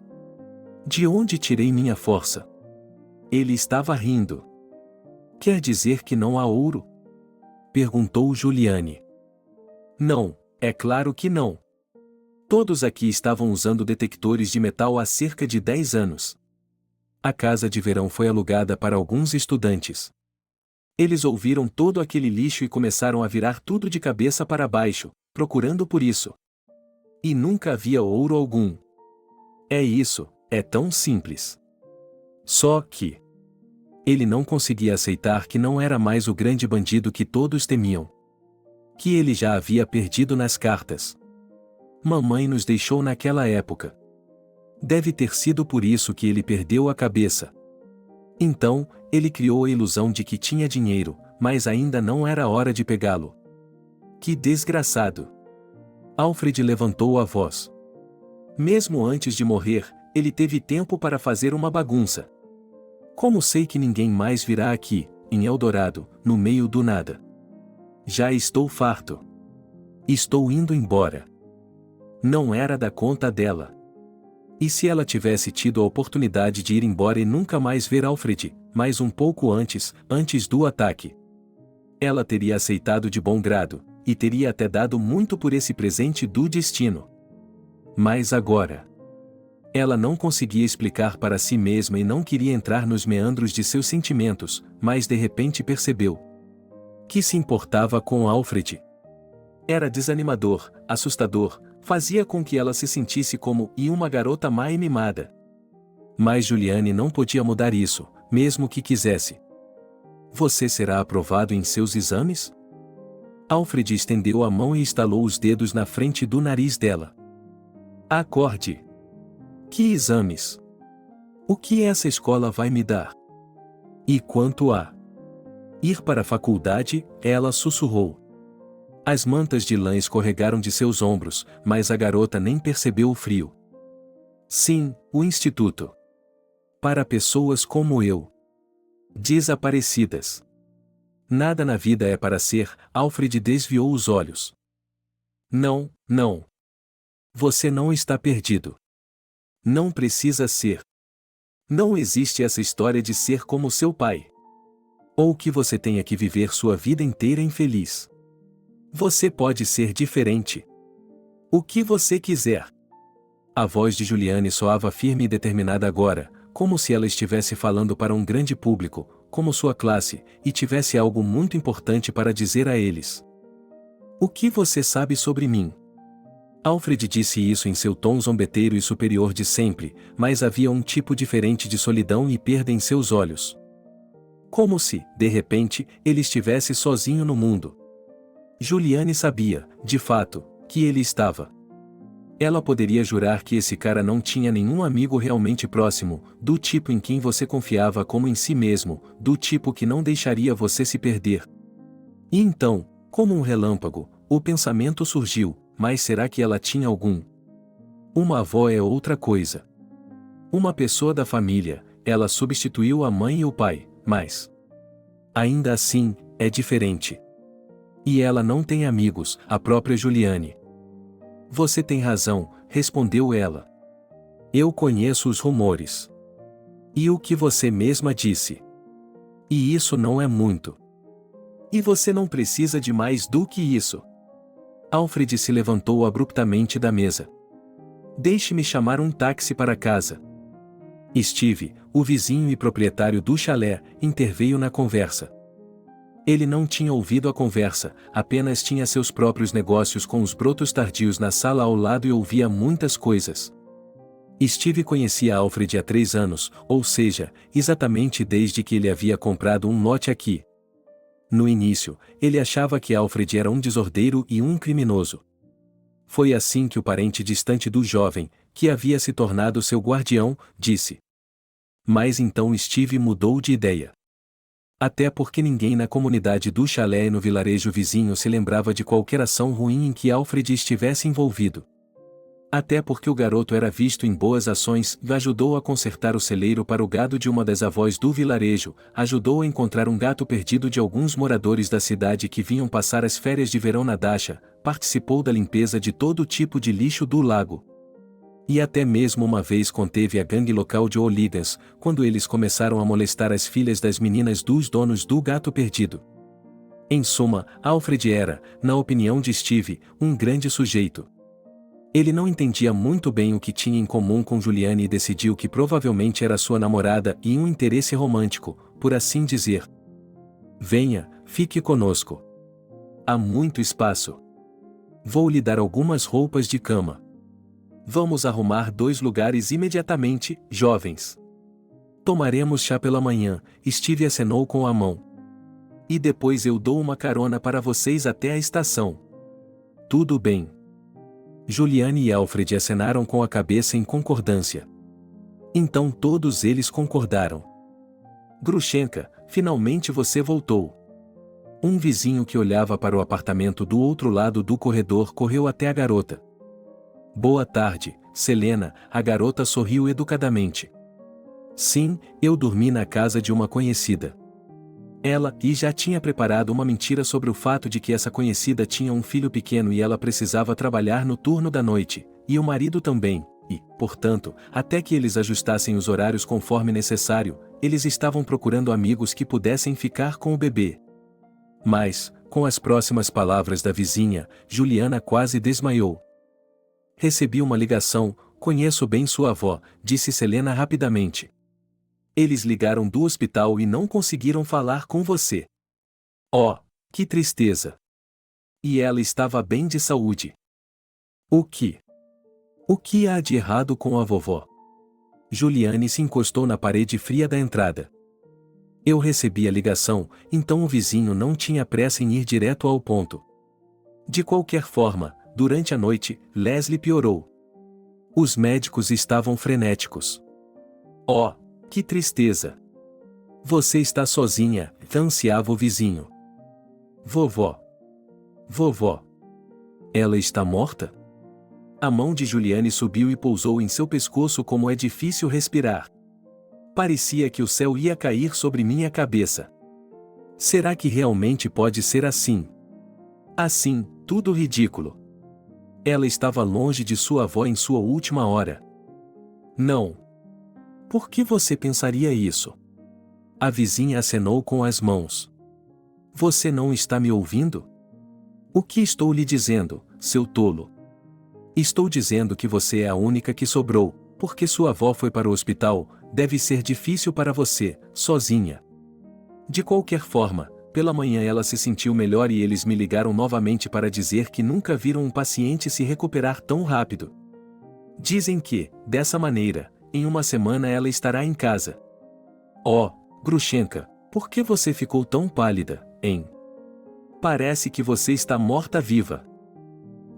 De onde tirei minha força? Ele estava rindo. Quer dizer que não há ouro? Perguntou Juliane. Não, é claro que não. Todos aqui estavam usando detectores de metal há cerca de 10 anos. A casa de verão foi alugada para alguns estudantes. Eles ouviram todo aquele lixo e começaram a virar tudo de cabeça para baixo, procurando por isso. E nunca havia ouro algum. É isso, é tão simples. Só que ele não conseguia aceitar que não era mais o grande bandido que todos temiam. Que ele já havia perdido nas cartas. Mamãe nos deixou naquela época. Deve ter sido por isso que ele perdeu a cabeça. Então, ele criou a ilusão de que tinha dinheiro, mas ainda não era hora de pegá-lo. Que desgraçado! Alfred levantou a voz. Mesmo antes de morrer, ele teve tempo para fazer uma bagunça. Como sei que ninguém mais virá aqui, em Eldorado, no meio do nada? Já estou farto. Estou indo embora. Não era da conta dela. E se ela tivesse tido a oportunidade de ir embora e nunca mais ver Alfred, mas um pouco antes do ataque? Ela teria aceitado de bom grado, e teria até dado muito por esse presente do destino. Mas agora... Ela não conseguia explicar para si mesma e não queria entrar nos meandros de seus sentimentos, mas de repente percebeu que se importava com Alfred. Era desanimador, assustador, Fazia com que ela se sentisse como uma garota má e mimada. Mas Juliane não podia mudar isso, mesmo que quisesse. Você será aprovado em seus exames? Alfred estendeu a mão e estalou os dedos na frente do nariz dela. Acorde. Que exames? O que essa escola vai me dar? E quanto a ir para a faculdade, ela sussurrou. As mantas de lã escorregaram de seus ombros, mas a garota nem percebeu o frio. Sim, o instituto. Para pessoas como eu. Desaparecidas. Nada na vida é para ser. Alfred desviou os olhos. Não, não. Você não está perdido. Não precisa ser. Não existe essa história de ser como seu pai. Ou que você tenha que viver sua vida inteira infeliz. Você pode ser diferente. O que você quiser. A voz de Juliane soava firme e determinada agora, como se ela estivesse falando para um grande público, como sua classe, e tivesse algo muito importante para dizer a eles. O que você sabe sobre mim? Alfred disse isso em seu tom zombeteiro e superior de sempre, mas havia um tipo diferente de solidão e perda em seus olhos. Como se, de repente, ele estivesse sozinho no mundo. Juliane sabia, de fato, que ele estava. Ela poderia jurar que esse cara não tinha nenhum amigo realmente próximo, do tipo em quem você confiava como em si mesmo, do tipo que não deixaria você se perder. E então, como um relâmpago, o pensamento surgiu, mas será que ela tinha algum? Uma avó é outra coisa. Uma pessoa da família, ela substituiu a mãe e o pai, mas ainda assim, é diferente. E ela não tem amigos, a própria Juliane. Você tem razão, respondeu ela. Eu conheço os rumores. E o que você mesma disse. E isso não é muito. E você não precisa de mais do que isso. Alfred se levantou abruptamente da mesa. Deixe-me chamar um táxi para casa. Steve, o vizinho e proprietário do chalé, interveio na conversa. Ele não tinha ouvido a conversa, apenas tinha seus próprios negócios com os brotos tardios na sala ao lado e ouvia muitas coisas. Steve conhecia Alfred há 3 anos, ou seja, exatamente desde que ele havia comprado um lote aqui. No início, ele achava que Alfred era um desordeiro e um criminoso. Foi assim que o parente distante do jovem, que havia se tornado seu guardião, disse. Mas então Steve mudou de ideia. Até porque ninguém na comunidade do chalé e no vilarejo vizinho se lembrava de qualquer ação ruim em que Alfred estivesse envolvido. Até porque o garoto era visto em boas ações e ajudou a consertar o celeiro para o gado de uma das avós do vilarejo, ajudou a encontrar um gato perdido de alguns moradores da cidade que vinham passar as férias de verão na Dacha, participou da limpeza de todo tipo de lixo do lago. E até mesmo uma vez conteve a gangue local de hooligans, quando eles começaram a molestar as filhas das meninas dos donos do gato perdido. Em suma, Alfred era, na opinião de Steve, um grande sujeito. Ele não entendia muito bem o que tinha em comum com Juliane e decidiu que provavelmente era sua namorada e um interesse romântico, por assim dizer. Venha, fique conosco. Há muito espaço. Vou lhe dar algumas roupas de cama. Vamos arrumar 2 lugares imediatamente, jovens. Tomaremos chá pela manhã, Steve acenou com a mão. E depois eu dou uma carona para vocês até a estação. Tudo bem. Juliane e Alfred acenaram com a cabeça em concordância. Então todos eles concordaram. Grushenka, finalmente você voltou. Um vizinho que olhava para o apartamento do outro lado do corredor correu até a garota. Boa tarde, Selena, a garota sorriu educadamente. Sim, eu dormi na casa de uma conhecida. Ela já tinha preparado uma mentira sobre o fato de que essa conhecida tinha um filho pequeno e ela precisava trabalhar no turno da noite, e o marido também, e, portanto, até que eles ajustassem os horários conforme necessário, eles estavam procurando amigos que pudessem ficar com o bebê. Mas, com as próximas palavras da vizinha, Juliana quase desmaiou. Recebi uma ligação, conheço bem sua avó, disse Selena rapidamente. Eles ligaram do hospital e não conseguiram falar com você. Oh, que tristeza! E ela estava bem de saúde. O que? O que há de errado com a vovó? Juliane se encostou na parede fria da entrada. Eu recebi a ligação, então o vizinho não tinha pressa em ir direto ao ponto. De qualquer forma, durante a noite, Leslie piorou. Os médicos estavam frenéticos. Oh, que tristeza! Você está sozinha, ansiava o vizinho. Vovó. Vovó. Ela está morta? A mão de Juliane subiu e pousou em seu pescoço como é difícil respirar. Parecia que o céu ia cair sobre minha cabeça. Será que realmente pode ser assim? Assim, tudo ridículo. Ela estava longe de sua avó em sua última hora. Não. Por que você pensaria isso? A vizinha acenou com as mãos. Você não está me ouvindo? O que estou lhe dizendo, seu tolo? Estou dizendo que você é a única que sobrou, porque sua avó foi para o hospital, deve ser difícil para você, sozinha. De qualquer forma, pela manhã ela se sentiu melhor e eles me ligaram novamente para dizer que nunca viram um paciente se recuperar tão rápido. Dizem que, dessa maneira, em uma semana ela estará em casa. Oh, Grushenka, por que você ficou tão pálida, hein? Parece que você está morta-viva.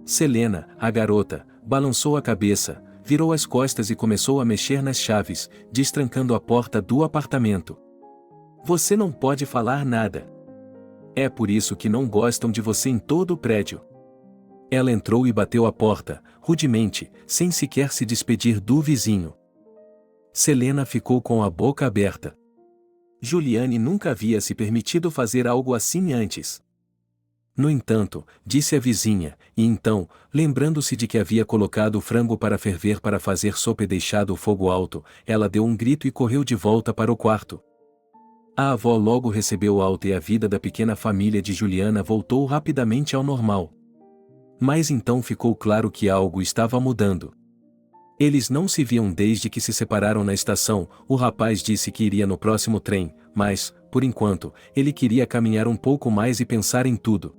Selena, a garota, balançou a cabeça, virou as costas e começou a mexer nas chaves, destrancando a porta do apartamento. Você não pode falar nada. É por isso que não gostam de você em todo o prédio. Ela entrou e bateu a porta, rudemente, sem sequer se despedir do vizinho. Selena ficou com a boca aberta. Juliane nunca havia se permitido fazer algo assim antes. No entanto, disse a vizinha, e então, lembrando-se de que havia colocado o frango para ferver para fazer sopa e deixado o fogo alto, ela deu um grito e correu de volta para o quarto. A avó logo recebeu alta e a vida da pequena família de Juliana voltou rapidamente ao normal. Mas então ficou claro que algo estava mudando. Eles não se viam desde que se separaram na estação. O rapaz disse que iria no próximo trem, mas, por enquanto, ele queria caminhar um pouco mais e pensar em tudo.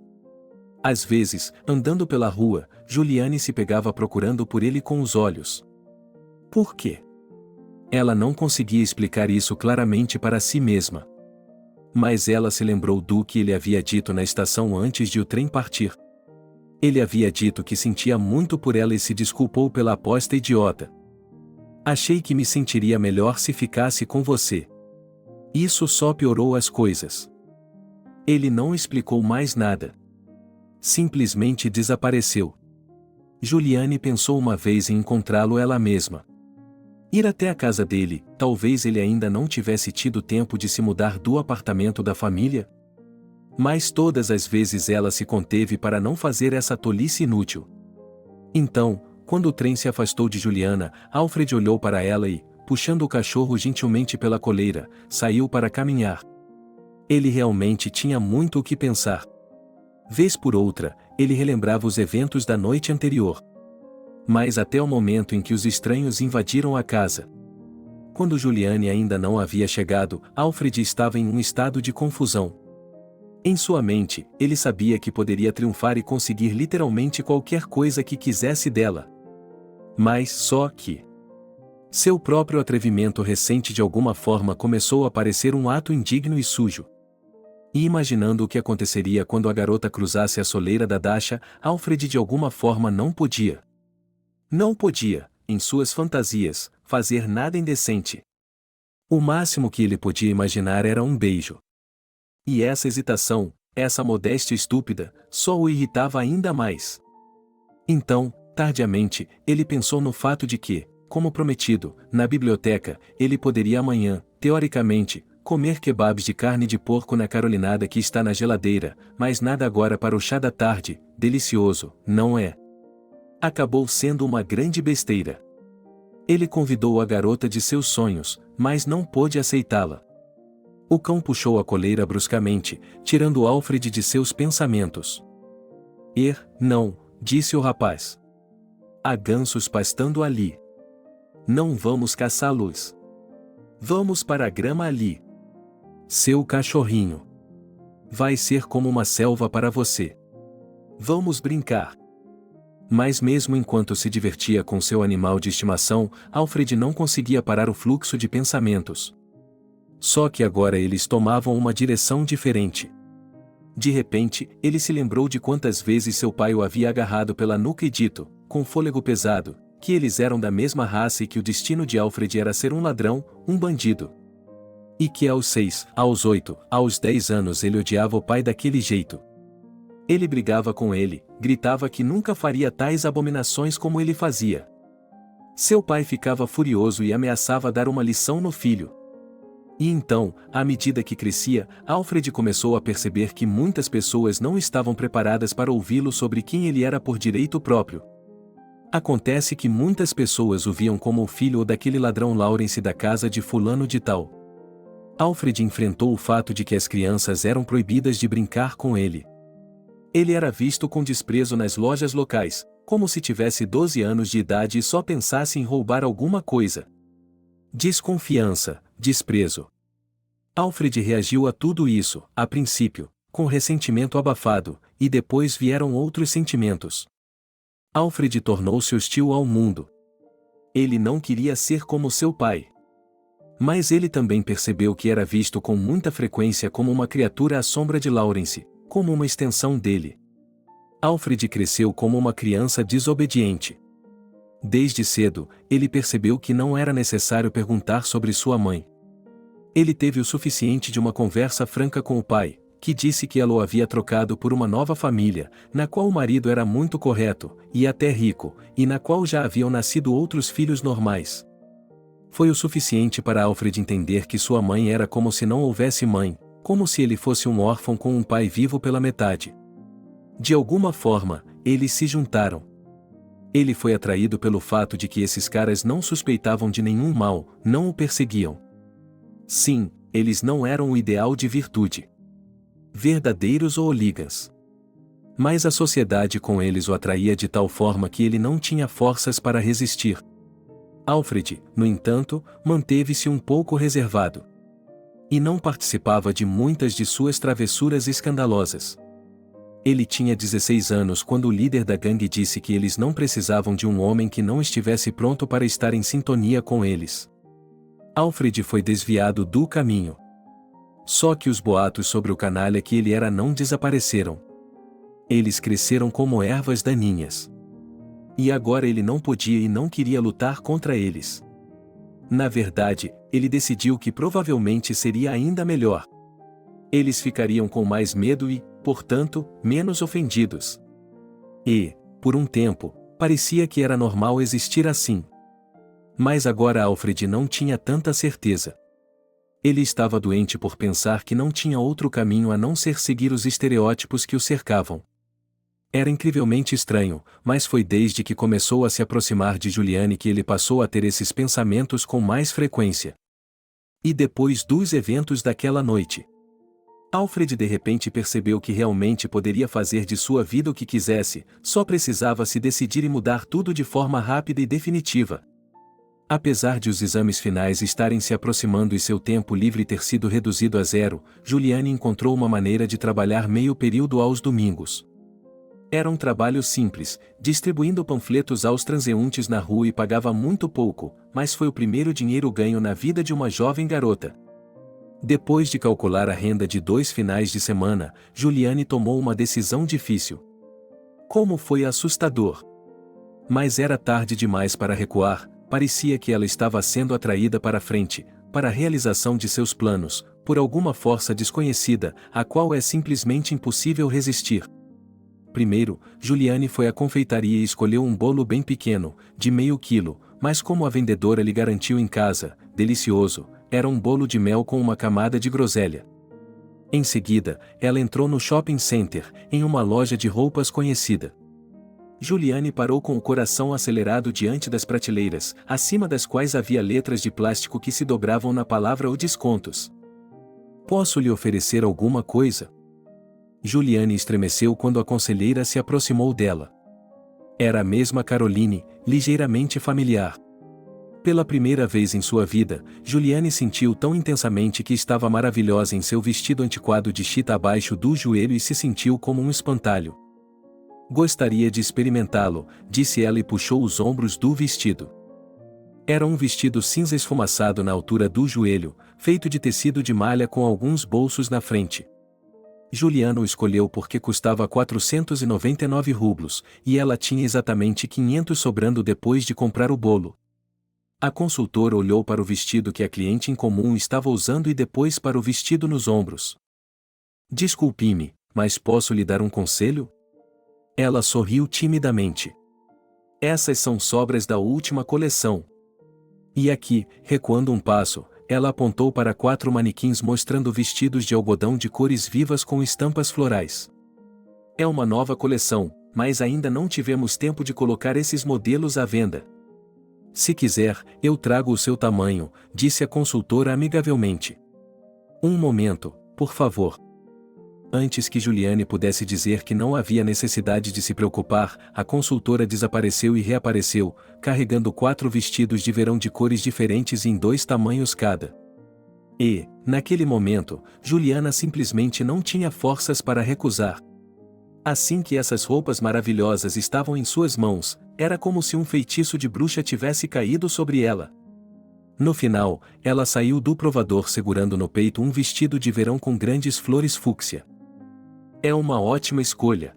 Às vezes, andando pela rua, Juliane se pegava procurando por ele com os olhos. Por quê? Ela não conseguia explicar isso claramente para si mesma. Mas ela se lembrou do que ele havia dito na estação antes de o trem partir. Ele havia dito que sentia muito por ela e se desculpou pela aposta idiota. Achei que me sentiria melhor se ficasse com você. Isso só piorou as coisas. Ele não explicou mais nada. Simplesmente desapareceu. Juliane pensou uma vez em encontrá-lo ela mesma. Ir até a casa dele, talvez ele ainda não tivesse tido tempo de se mudar do apartamento da família. Mas todas as vezes ela se conteve para não fazer essa tolice inútil. Então, quando o trem se afastou de Juliana, Alfred olhou para ela e, puxando o cachorro gentilmente pela coleira, saiu para caminhar. Ele realmente tinha muito o que pensar. Vez por outra, ele relembrava os eventos da noite anterior. Mas até o momento em que os estranhos invadiram a casa. Quando Juliane ainda não havia chegado, Alfred estava em um estado de confusão. Em sua mente, ele sabia que poderia triunfar e conseguir literalmente qualquer coisa que quisesse dela. Mas só que seu próprio atrevimento recente de alguma forma começou a parecer um ato indigno e sujo. E imaginando o que aconteceria quando a garota cruzasse a soleira da Dasha, Alfred de alguma forma não podia. Não podia, em suas fantasias, fazer nada indecente. O máximo que ele podia imaginar era um beijo. E essa hesitação, essa modéstia estúpida, só o irritava ainda mais. Então, tardiamente, ele pensou no fato de que, como prometido, na biblioteca, ele poderia amanhã, teoricamente, comer kebabs de carne de porco na carolinada que está na geladeira, mas nada agora para o chá da tarde, delicioso, não é? Acabou sendo uma grande besteira. Ele convidou a garota de seus sonhos, mas não pôde aceitá-la. O cão puxou a coleira bruscamente, tirando Alfred de seus pensamentos. Não, disse o rapaz. Há gansos pastando ali. Não vamos caçá-los. Vamos para a grama ali. Seu cachorrinho. Vai ser como uma selva para você. Vamos brincar. Mas mesmo enquanto se divertia com seu animal de estimação, Alfred não conseguia parar o fluxo de pensamentos. Só que agora eles tomavam uma direção diferente. De repente, ele se lembrou de quantas vezes seu pai o havia agarrado pela nuca e dito, com fôlego pesado, que eles eram da mesma raça e que o destino de Alfred era ser um ladrão, um bandido. E que aos 6, aos 8, aos 10 anos ele odiava o pai daquele jeito. Ele brigava com ele, gritava que nunca faria tais abominações como ele fazia. Seu pai ficava furioso e ameaçava dar uma lição no filho. E então, à medida que crescia, Alfred começou a perceber que muitas pessoas não estavam preparadas para ouvi-lo sobre quem ele era por direito próprio. Acontece que muitas pessoas o viam como o filho daquele ladrão Lawrence da casa de fulano de tal. Alfred enfrentou o fato de que as crianças eram proibidas de brincar com ele. Ele era visto com desprezo nas lojas locais, como se tivesse 12 anos de idade e só pensasse em roubar alguma coisa. Desconfiança, desprezo. Alfred reagiu a tudo isso, a princípio, com ressentimento abafado, e depois vieram outros sentimentos. Alfred tornou-se hostil ao mundo. Ele não queria ser como seu pai. Mas ele também percebeu que era visto com muita frequência como uma criatura à sombra de Lawrence, como uma extensão dele. Alfred cresceu como uma criança desobediente. Desde cedo, ele percebeu que não era necessário perguntar sobre sua mãe. Ele teve o suficiente de uma conversa franca com o pai, que disse que ela o havia trocado por uma nova família, na qual o marido era muito correto, e até rico, e na qual já haviam nascido outros filhos normais. Foi o suficiente para Alfred entender que sua mãe era como se não houvesse mãe, como se ele fosse um órfão com um pai vivo pela metade. De alguma forma, eles se juntaram. Ele foi atraído pelo fato de que esses caras não suspeitavam de nenhum mal, não o perseguiam. Sim, eles não eram o ideal de virtude. Verdadeiros ou hooligans. Mas a sociedade com eles o atraía de tal forma que ele não tinha forças para resistir. Alfred, no entanto, manteve-se um pouco reservado. E não participava de muitas de suas travessuras escandalosas. Ele tinha 16 anos quando o líder da gangue disse que eles não precisavam de um homem que não estivesse pronto para estar em sintonia com eles. Alfred foi desviado do caminho. Só que os boatos sobre o canalha que ele era não desapareceram. Eles cresceram como ervas daninhas. E agora ele não podia e não queria lutar contra eles. Na verdade, ele decidiu que provavelmente seria ainda melhor. Eles ficariam com mais medo e, portanto, menos ofendidos. E, por um tempo, parecia que era normal existir assim. Mas agora Alfred não tinha tanta certeza. Ele estava doente por pensar que não tinha outro caminho a não ser seguir os estereótipos que o cercavam. Era incrivelmente estranho, mas foi desde que começou a se aproximar de Juliane que ele passou a ter esses pensamentos com mais frequência. E depois dos eventos daquela noite, Alfred de repente percebeu que realmente poderia fazer de sua vida o que quisesse, só precisava se decidir e mudar tudo de forma rápida e definitiva. Apesar de os exames finais estarem se aproximando e seu tempo livre ter sido reduzido a zero, Juliane encontrou uma maneira de trabalhar meio período aos domingos. Era um trabalho simples, distribuindo panfletos aos transeuntes na rua e pagava muito pouco, mas foi o primeiro dinheiro ganho na vida de uma jovem garota. Depois de calcular a renda de 2 finais de semana, Juliane tomou uma decisão difícil. Como foi assustador! Mas era tarde demais para recuar, parecia que ela estava sendo atraída para frente, para a realização de seus planos, por alguma força desconhecida, a qual é simplesmente impossível resistir. Primeiro, Juliane foi à confeitaria e escolheu um bolo bem pequeno, de meio quilo, mas como a vendedora lhe garantiu em casa, delicioso, era um bolo de mel com uma camada de groselha. Em seguida, ela entrou no shopping center, em uma loja de roupas conhecida. Juliane parou com o coração acelerado diante das prateleiras, acima das quais havia letras de plástico que se dobravam na palavra ou descontos. Posso lhe oferecer alguma coisa? Juliane estremeceu quando a conselheira se aproximou dela. Era a mesma Caroline, ligeiramente familiar. Pela primeira vez em sua vida, Juliane sentiu tão intensamente que estava maravilhosa em seu vestido antiquado de chita abaixo do joelho e se sentiu como um espantalho. Gostaria de experimentá-lo, disse ela e puxou os ombros do vestido. Era um vestido cinza esfumaçado na altura do joelho, feito de tecido de malha com alguns bolsos na frente. Juliana o escolheu porque custava 499 rublos, e ela tinha exatamente 500 sobrando depois de comprar o bolo. A consultora olhou para o vestido que a cliente em comum estava usando e depois para o vestido nos ombros. Desculpe-me, mas posso lhe dar um conselho? Ela sorriu timidamente. Essas são sobras da última coleção. E aqui, recuando um passo, ela apontou para 4 manequins mostrando vestidos de algodão de cores vivas com estampas florais. É uma nova coleção, mas ainda não tivemos tempo de colocar esses modelos à venda. Se quiser, eu trago o seu tamanho, disse a consultora amigavelmente. Um momento, por favor. Antes que Juliane pudesse dizer que não havia necessidade de se preocupar, a consultora desapareceu e reapareceu, carregando 4 vestidos de verão de cores diferentes em 2 tamanhos cada. E, naquele momento, Juliana simplesmente não tinha forças para recusar. Assim que essas roupas maravilhosas estavam em suas mãos, era como se um feitiço de bruxa tivesse caído sobre ela. No final, ela saiu do provador segurando no peito um vestido de verão com grandes flores fúcsia. É uma ótima escolha.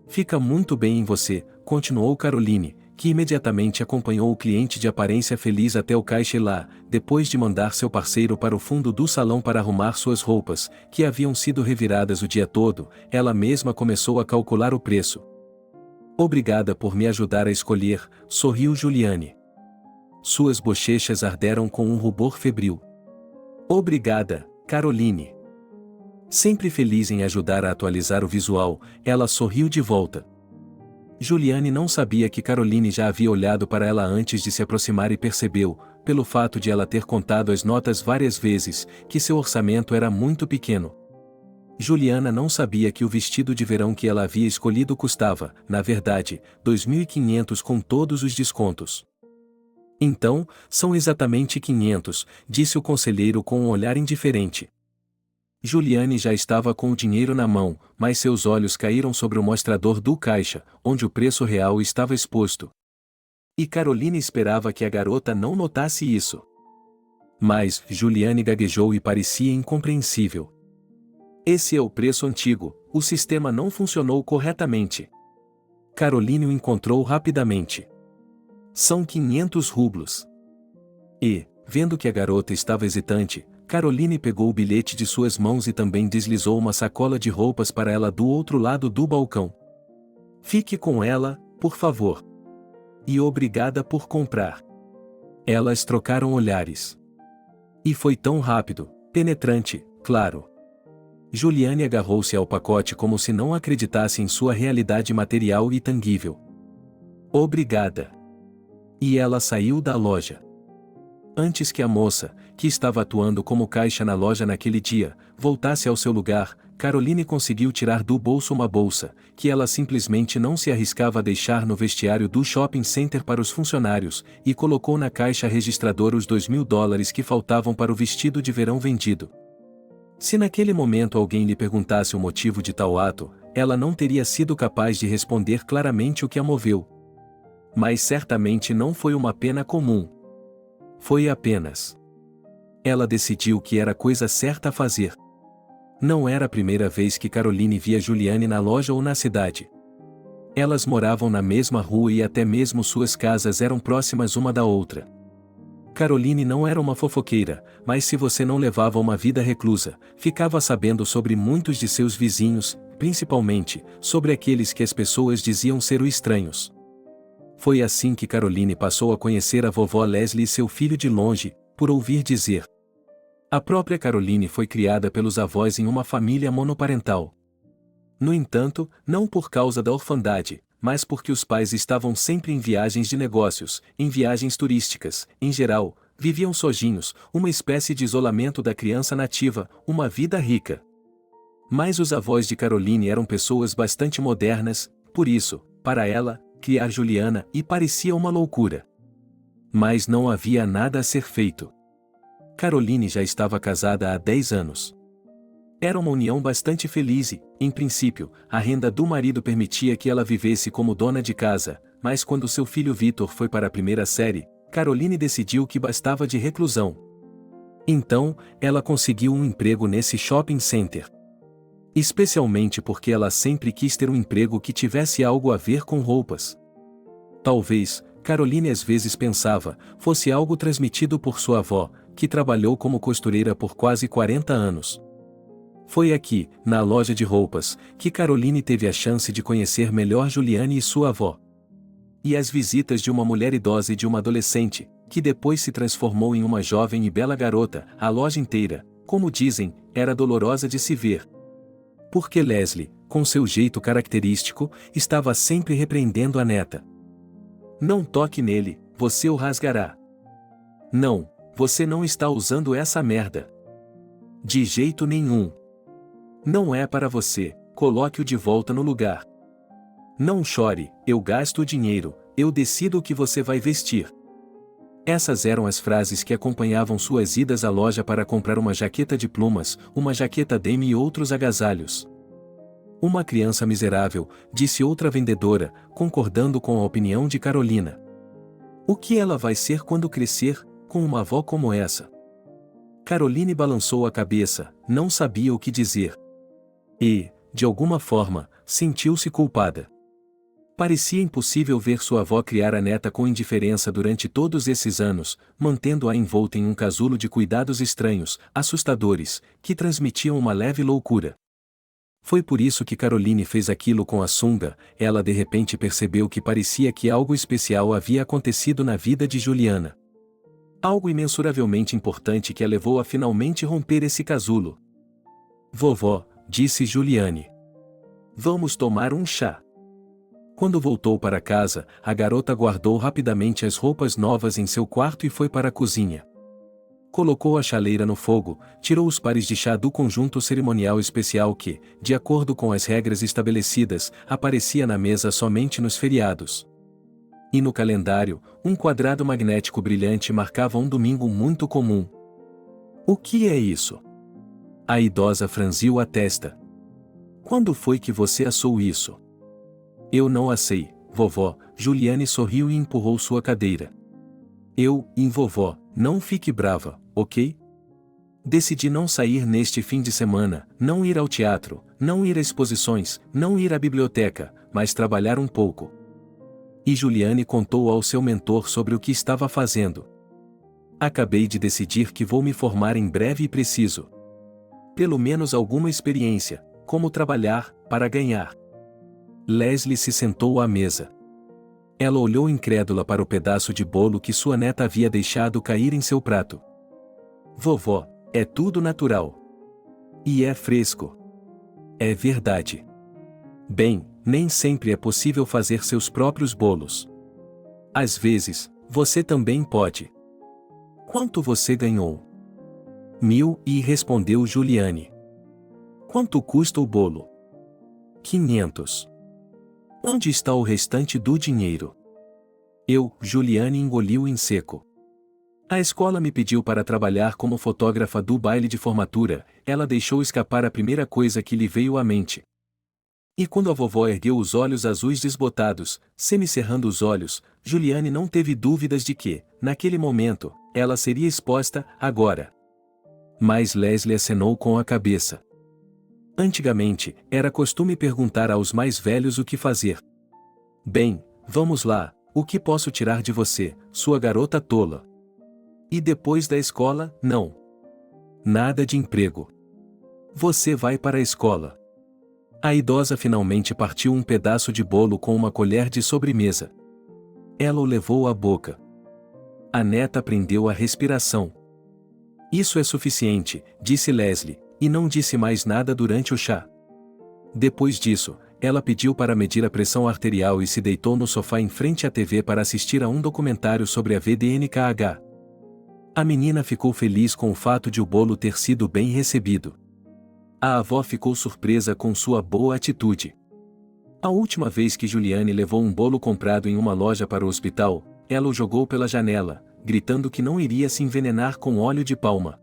Fica muito bem em você, continuou Caroline, que imediatamente acompanhou o cliente de aparência feliz até o caixa e lá, depois de mandar seu parceiro para o fundo do salão para arrumar suas roupas, que haviam sido reviradas o dia todo, ela mesma começou a calcular o preço. Obrigada por me ajudar a escolher, sorriu Juliane. Suas bochechas arderam com um rubor febril. Obrigada, Caroline. Sempre feliz em ajudar a atualizar o visual, ela sorriu de volta. Juliane não sabia que Caroline já havia olhado para ela antes de se aproximar e percebeu, pelo fato de ela ter contado as notas várias vezes, que seu orçamento era muito pequeno. Juliana não sabia que o vestido de verão que ela havia escolhido custava, na verdade, 2.500 com todos os descontos. Então, são exatamente 500, disse o conselheiro com um olhar indiferente. Juliane já estava com o dinheiro na mão, mas seus olhos caíram sobre o mostrador do caixa, onde o preço real estava exposto. E Caroline esperava que a garota não notasse isso. Mas, Juliane gaguejou e parecia incompreensível. Esse é o preço antigo, o sistema não funcionou corretamente. Caroline o encontrou rapidamente. São 500 rublos. E, vendo que a garota estava hesitante, Caroline pegou o bilhete de suas mãos e também deslizou uma sacola de roupas para ela do outro lado do balcão. Fique com ela, por favor. E obrigada por comprar. Elas trocaram olhares. E foi tão rápido, penetrante, claro. Juliane agarrou-se ao pacote como se não acreditasse em sua realidade material e tangível. Obrigada. E ela saiu da loja. Antes que a moça, que estava atuando como caixa na loja naquele dia, voltasse ao seu lugar, Caroline conseguiu tirar do bolso uma bolsa, que ela simplesmente não se arriscava a deixar no vestiário do shopping center para os funcionários, e colocou na caixa registradora os $2.000 que faltavam para o vestido de verão vendido. Se naquele momento alguém lhe perguntasse o motivo de tal ato, ela não teria sido capaz de responder claramente o que a moveu. Mas certamente não foi uma pena comum. Foi apenas. Ela decidiu que era a coisa certa a fazer. Não era a primeira vez que Caroline via Juliane na loja ou na cidade. Elas moravam na mesma rua e até mesmo suas casas eram próximas uma da outra. Caroline não era uma fofoqueira, mas se você não levava uma vida reclusa, ficava sabendo sobre muitos de seus vizinhos, principalmente, sobre aqueles que as pessoas diziam ser os estranhos. Foi assim que Caroline passou a conhecer a vovó Leslie e seu filho de longe, por ouvir dizer. A própria Caroline foi criada pelos avós em uma família monoparental. No entanto, não por causa da orfandade, mas porque os pais estavam sempre em viagens de negócios, em viagens turísticas, em geral, viviam sozinhos, uma espécie de isolamento da criança nativa, uma vida rica. Mas os avós de Caroline eram pessoas bastante modernas, por isso, para ela, criar Juliana e parecia uma loucura. Mas não havia nada a ser feito. Caroline já estava casada há 10 anos. Era uma união bastante feliz e, em princípio, a renda do marido permitia que ela vivesse como dona de casa, mas quando seu filho Vitor foi para a primeira série, Caroline decidiu que bastava de reclusão. Então, ela conseguiu um emprego nesse shopping center. Especialmente porque ela sempre quis ter um emprego que tivesse algo a ver com roupas. Talvez, Caroline às vezes pensava, fosse algo transmitido por sua avó, que trabalhou como costureira por quase 40 anos. Foi aqui, na loja de roupas, que Caroline teve a chance de conhecer melhor Juliane e sua avó. E as visitas de uma mulher idosa e de uma adolescente, que depois se transformou em uma jovem e bela garota, a loja inteira, como dizem, era dolorosa de se ver. Porque Leslie, com seu jeito característico, estava sempre repreendendo a neta. Não toque nele, você o rasgará. Não, você não está usando essa merda. De jeito nenhum. Não é para você, coloque-o de volta no lugar. Não chore, eu gasto o dinheiro, eu decido o que você vai vestir. Essas eram as frases que acompanhavam suas idas à loja para comprar uma jaqueta de plumas, uma jaqueta Dame e outros agasalhos. Uma criança miserável, disse outra vendedora, concordando com a opinião de Carolina. O que ela vai ser quando crescer, com uma avó como essa? Caroline balançou a cabeça, não sabia o que dizer. E, de alguma forma, sentiu-se culpada. Parecia impossível ver sua avó criar a neta com indiferença durante todos esses anos, mantendo-a envolta em um casulo de cuidados estranhos, assustadores, que transmitiam uma leve loucura. Foi por isso que Caroline fez aquilo com a sunga. Ela de repente percebeu que parecia que algo especial havia acontecido na vida de Juliana. Algo imensuravelmente importante que a levou a finalmente romper esse casulo. Vovó, disse Juliane. Vamos tomar um chá. Quando voltou para casa, a garota guardou rapidamente as roupas novas em seu quarto e foi para a cozinha. Colocou a chaleira no fogo, tirou os pares de chá do conjunto cerimonial especial que, de acordo com as regras estabelecidas, aparecia na mesa somente nos feriados. E no calendário, um quadrado magnético brilhante marcava um domingo muito comum. O que é isso? A idosa franziu a testa. Quando foi que você assou isso? Eu não assei, vovó. Juliane sorriu e empurrou sua cadeira. Vovó, não fique brava, ok? Decidi não sair neste fim de semana, não ir ao teatro, não ir a exposições, não ir à biblioteca, mas trabalhar um pouco. E Juliane contou ao seu mentor sobre o que estava fazendo. Acabei de decidir que vou me formar em breve e preciso. Pelo menos alguma experiência, como trabalhar, para ganhar. Leslie se sentou à mesa. Ela olhou incrédula para o pedaço de bolo que sua neta havia deixado cair em seu prato. Vovó, é tudo natural. E é fresco. É verdade. Bem, nem sempre é possível fazer seus próprios bolos. Às vezes, você também pode. Quanto você ganhou? 1.000, respondeu Juliane. Quanto custa o bolo? 500. Onde está o restante do dinheiro? Juliane engoliu em seco. A escola me pediu para trabalhar como fotógrafa do baile de formatura. Ela deixou escapar a primeira coisa que lhe veio à mente. E quando a vovó ergueu os olhos azuis desbotados, semicerrando os olhos, Juliane não teve dúvidas de que, naquele momento, ela seria exposta, agora. Mas Leslie acenou com a cabeça. Antigamente, era costume perguntar aos mais velhos o que fazer. Bem, vamos lá, o que posso tirar de você, sua garota tola? E depois da escola, não. Nada de emprego. Você vai para a escola. A idosa finalmente partiu um pedaço de bolo com uma colher de sobremesa. Ela o levou à boca. A neta prendeu a respiração. Isso é suficiente, disse Leslie, e não disse mais nada durante o chá. Depois disso, ela pediu para medir a pressão arterial e se deitou no sofá em frente à TV para assistir a um documentário sobre a VDNKH. A menina ficou feliz com o fato de o bolo ter sido bem recebido. A avó ficou surpresa com sua boa atitude. A última vez que Juliane levou um bolo comprado em uma loja para o hospital, ela o jogou pela janela, gritando que não iria se envenenar com óleo de palma.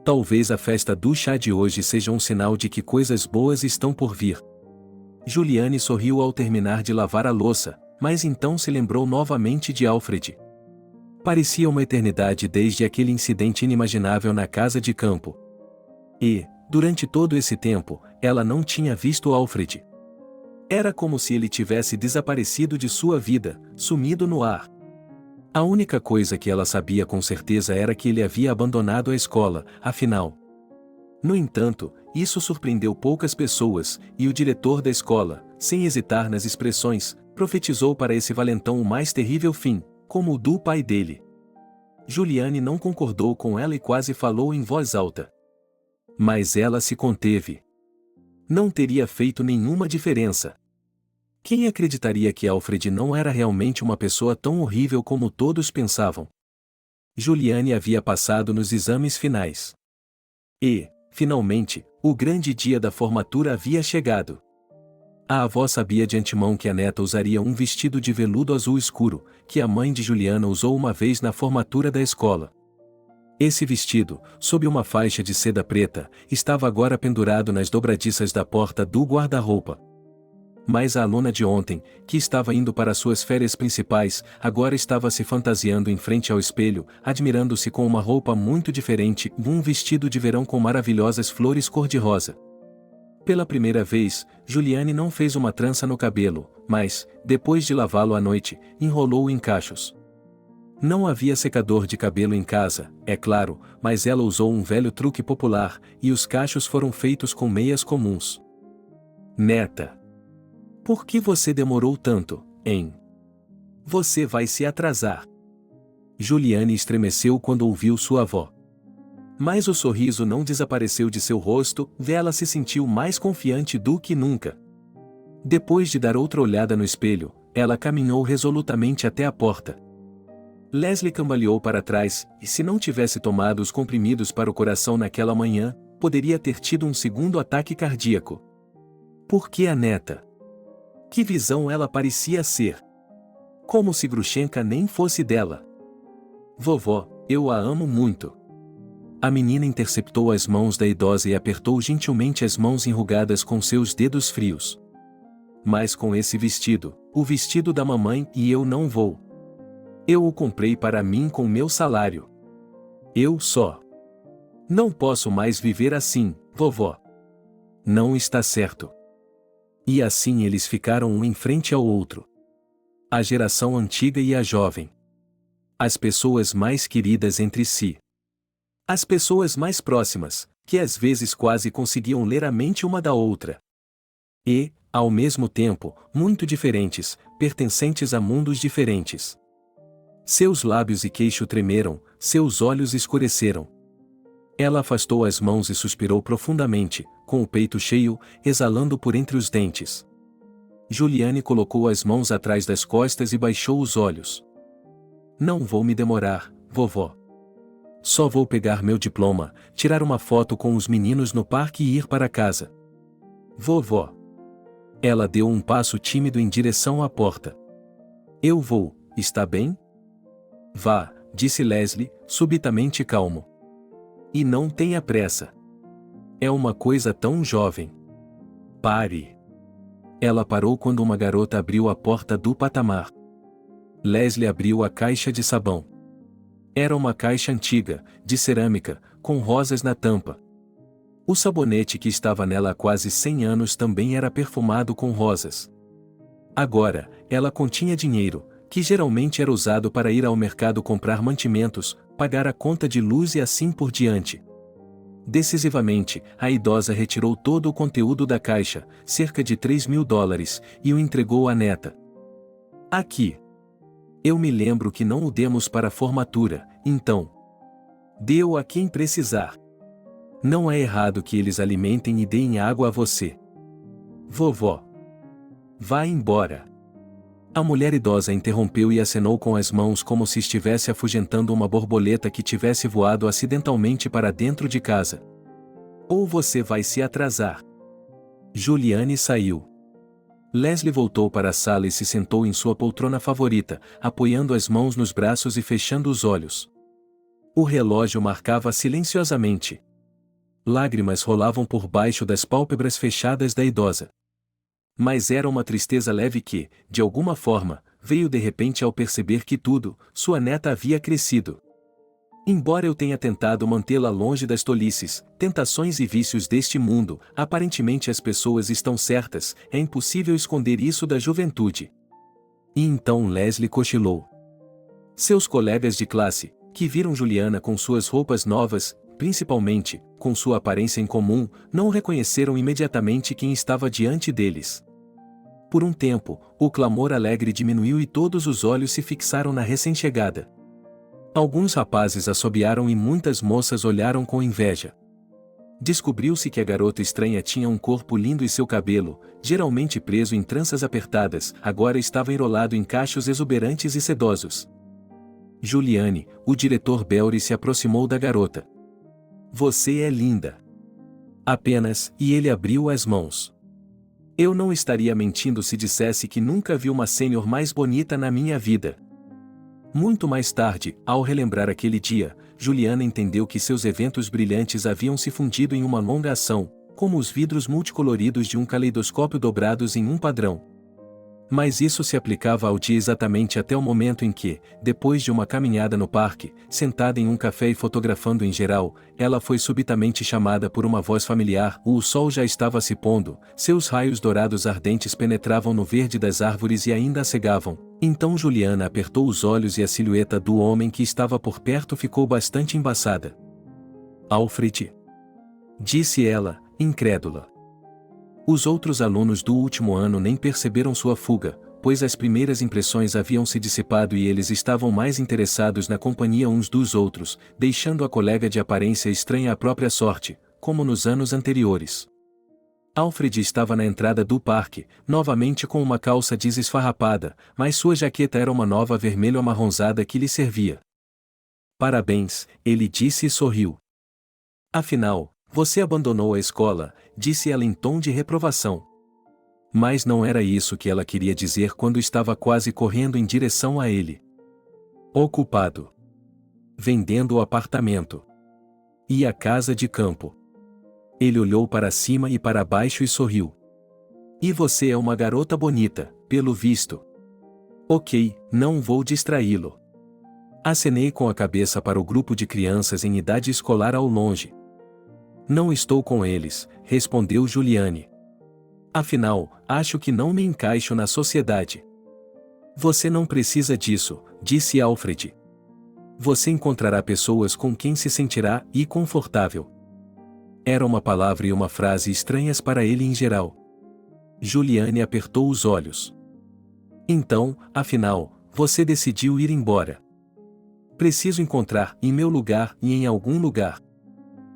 Talvez a festa do chá de hoje seja um sinal de que coisas boas estão por vir. Juliane sorriu ao terminar de lavar a louça, mas então se lembrou novamente de Alfred. Parecia uma eternidade desde aquele incidente inimaginável na casa de campo. E, durante todo esse tempo, ela não tinha visto Alfred. Era como se ele tivesse desaparecido de sua vida, sumido no ar. A única coisa que ela sabia com certeza era que ele havia abandonado a escola, afinal. No entanto, isso surpreendeu poucas pessoas, e o diretor da escola, sem hesitar nas expressões, profetizou para esse valentão o mais terrível fim, como o do pai dele. Juliane não concordou com ela e quase falou em voz alta. Mas ela se conteve. Não teria feito nenhuma diferença. Quem acreditaria que Alfred não era realmente uma pessoa tão horrível como todos pensavam? Juliane havia passado nos exames finais. E, finalmente, o grande dia da formatura havia chegado. A avó sabia de antemão que a neta usaria um vestido de veludo azul escuro, que a mãe de Juliana usou uma vez na formatura da escola. Esse vestido, sob uma faixa de seda preta, estava agora pendurado nas dobradiças da porta do guarda-roupa. Mas a aluna de ontem, que estava indo para suas férias principais, agora estava se fantasiando em frente ao espelho, admirando-se com uma roupa muito diferente, um vestido de verão com maravilhosas flores cor-de-rosa. Pela primeira vez, Juliane não fez uma trança no cabelo, mas, depois de lavá-lo à noite, enrolou-o em cachos. Não havia secador de cabelo em casa, é claro, mas ela usou um velho truque popular, e os cachos foram feitos com meias comuns. Neta! Por que você demorou tanto, hein? Você vai se atrasar. Juliane estremeceu quando ouviu sua avó. Mas o sorriso não desapareceu de seu rosto, e ela se sentiu mais confiante do que nunca. Depois de dar outra olhada no espelho, ela caminhou resolutamente até a porta. Leslie cambaleou para trás, e se não tivesse tomado os comprimidos para o coração naquela manhã, poderia ter tido um segundo ataque cardíaco. Por que a neta? Que visão ela parecia ser! Como se Grushenka nem fosse dela. Vovó, eu a amo muito. A menina interceptou as mãos da idosa e apertou gentilmente as mãos enrugadas com seus dedos frios. Mas com esse vestido, o vestido da mamãe, e eu não vou. Eu o comprei para mim com meu salário. Eu só. Não posso mais viver assim, vovó. Não está certo. E assim eles ficaram um em frente ao outro. A geração antiga e a jovem. As pessoas mais queridas entre si. As pessoas mais próximas, que às vezes quase conseguiam ler a mente uma da outra. E, ao mesmo tempo, muito diferentes, pertencentes a mundos diferentes. Seus lábios e queixo tremeram, seus olhos escureceram. Ela afastou as mãos e suspirou profundamente, com o peito cheio, exalando por entre os dentes. Juliane colocou as mãos atrás das costas e baixou os olhos. Não vou me demorar, vovó. Só vou pegar meu diploma, tirar uma foto com os meninos no parque e ir para casa. Vovó. Ela deu um passo tímido em direção à porta. Eu vou, está bem? Vá, disse Leslie, subitamente calmo. E não tenha pressa. É uma coisa tão jovem. Pare. Ela parou quando uma garota abriu a porta do patamar. Leslie abriu a caixa de sabão. Era uma caixa antiga, de cerâmica, com rosas na tampa. O sabonete que estava nela há quase 100 anos também era perfumado com rosas. Agora, ela continha dinheiro, que geralmente era usado para ir ao mercado comprar mantimentos, pagar a conta de luz e assim por diante. Decisivamente, a idosa retirou todo o conteúdo da caixa, cerca de $3.000, e o entregou à neta. Aqui. Eu me lembro que não o demos para a formatura, então. Dê-o a quem precisar. Não é errado que eles alimentem e deem água a você. Vovó. Vá embora. A mulher idosa interrompeu e acenou com as mãos como se estivesse afugentando uma borboleta que tivesse voado acidentalmente para dentro de casa. Ou você vai se atrasar. Juliane saiu. Leslie voltou para a sala e se sentou em sua poltrona favorita, apoiando as mãos nos braços e fechando os olhos. O relógio marcava silenciosamente. Lágrimas rolavam por baixo das pálpebras fechadas da idosa. Mas era uma tristeza leve que, de alguma forma, veio de repente ao perceber que tudo, sua neta havia crescido. Embora eu tenha tentado mantê-la longe das tolices, tentações e vícios deste mundo, aparentemente as pessoas estão certas, é impossível esconder isso da juventude. E então Leslie cochilou. Seus colegas de classe, que viram Juliana com suas roupas novas, principalmente, com sua aparência incomum, não reconheceram imediatamente quem estava diante deles. Por um tempo, o clamor alegre diminuiu e todos os olhos se fixaram na recém-chegada. Alguns rapazes assobiaram e muitas moças olharam com inveja. Descobriu-se que a garota estranha tinha um corpo lindo e seu cabelo, geralmente preso em tranças apertadas, agora estava enrolado em cachos exuberantes e sedosos. Juliane, o diretor Belry se aproximou da garota. Você é linda. Apenas, e ele abriu as mãos. Eu não estaria mentindo se dissesse que nunca vi uma sênior mais bonita na minha vida. Muito mais tarde, ao relembrar aquele dia, Juliana entendeu que seus eventos brilhantes haviam se fundido em uma longa ação, como os vidros multicoloridos de um caleidoscópio dobrados em um padrão. Mas isso se aplicava ao dia exatamente até o momento em que, depois de uma caminhada no parque, sentada em um café e fotografando em geral, ela foi subitamente chamada por uma voz familiar. O sol já estava se pondo, seus raios dourados ardentes penetravam no verde das árvores e ainda a cegavam. Então Juliana apertou os olhos e a silhueta do homem que estava por perto ficou bastante embaçada. Alfred, disse ela, incrédula. Os outros alunos do último ano nem perceberam sua fuga, pois as primeiras impressões haviam se dissipado e eles estavam mais interessados na companhia uns dos outros, deixando a colega de aparência estranha à própria sorte, como nos anos anteriores. Alfred estava na entrada do parque, novamente com uma calça jeans esfarrapada, mas sua jaqueta era uma nova vermelho amarronzada que lhe servia. Parabéns, ele disse e sorriu. Afinal, você abandonou a escola, disse ela em tom de reprovação. Mas não era isso que ela queria dizer quando estava quase correndo em direção a ele. Ocupado. Vendendo o apartamento. E a casa de campo. Ele olhou para cima e para baixo e sorriu. E você é uma garota bonita, pelo visto. Ok, não vou distraí-lo. Acenei com a cabeça para o grupo de crianças em idade escolar ao longe. Não estou com eles, respondeu Juliane. Afinal, acho que não me encaixo na sociedade. Você não precisa disso, disse Alfred. Você encontrará pessoas com quem se sentirá confortável. Era uma palavra e uma frase estranhas para ele em geral. Juliane apertou os olhos. Então, afinal, você decidiu ir embora. Preciso encontrar em meu lugar e em algum lugar.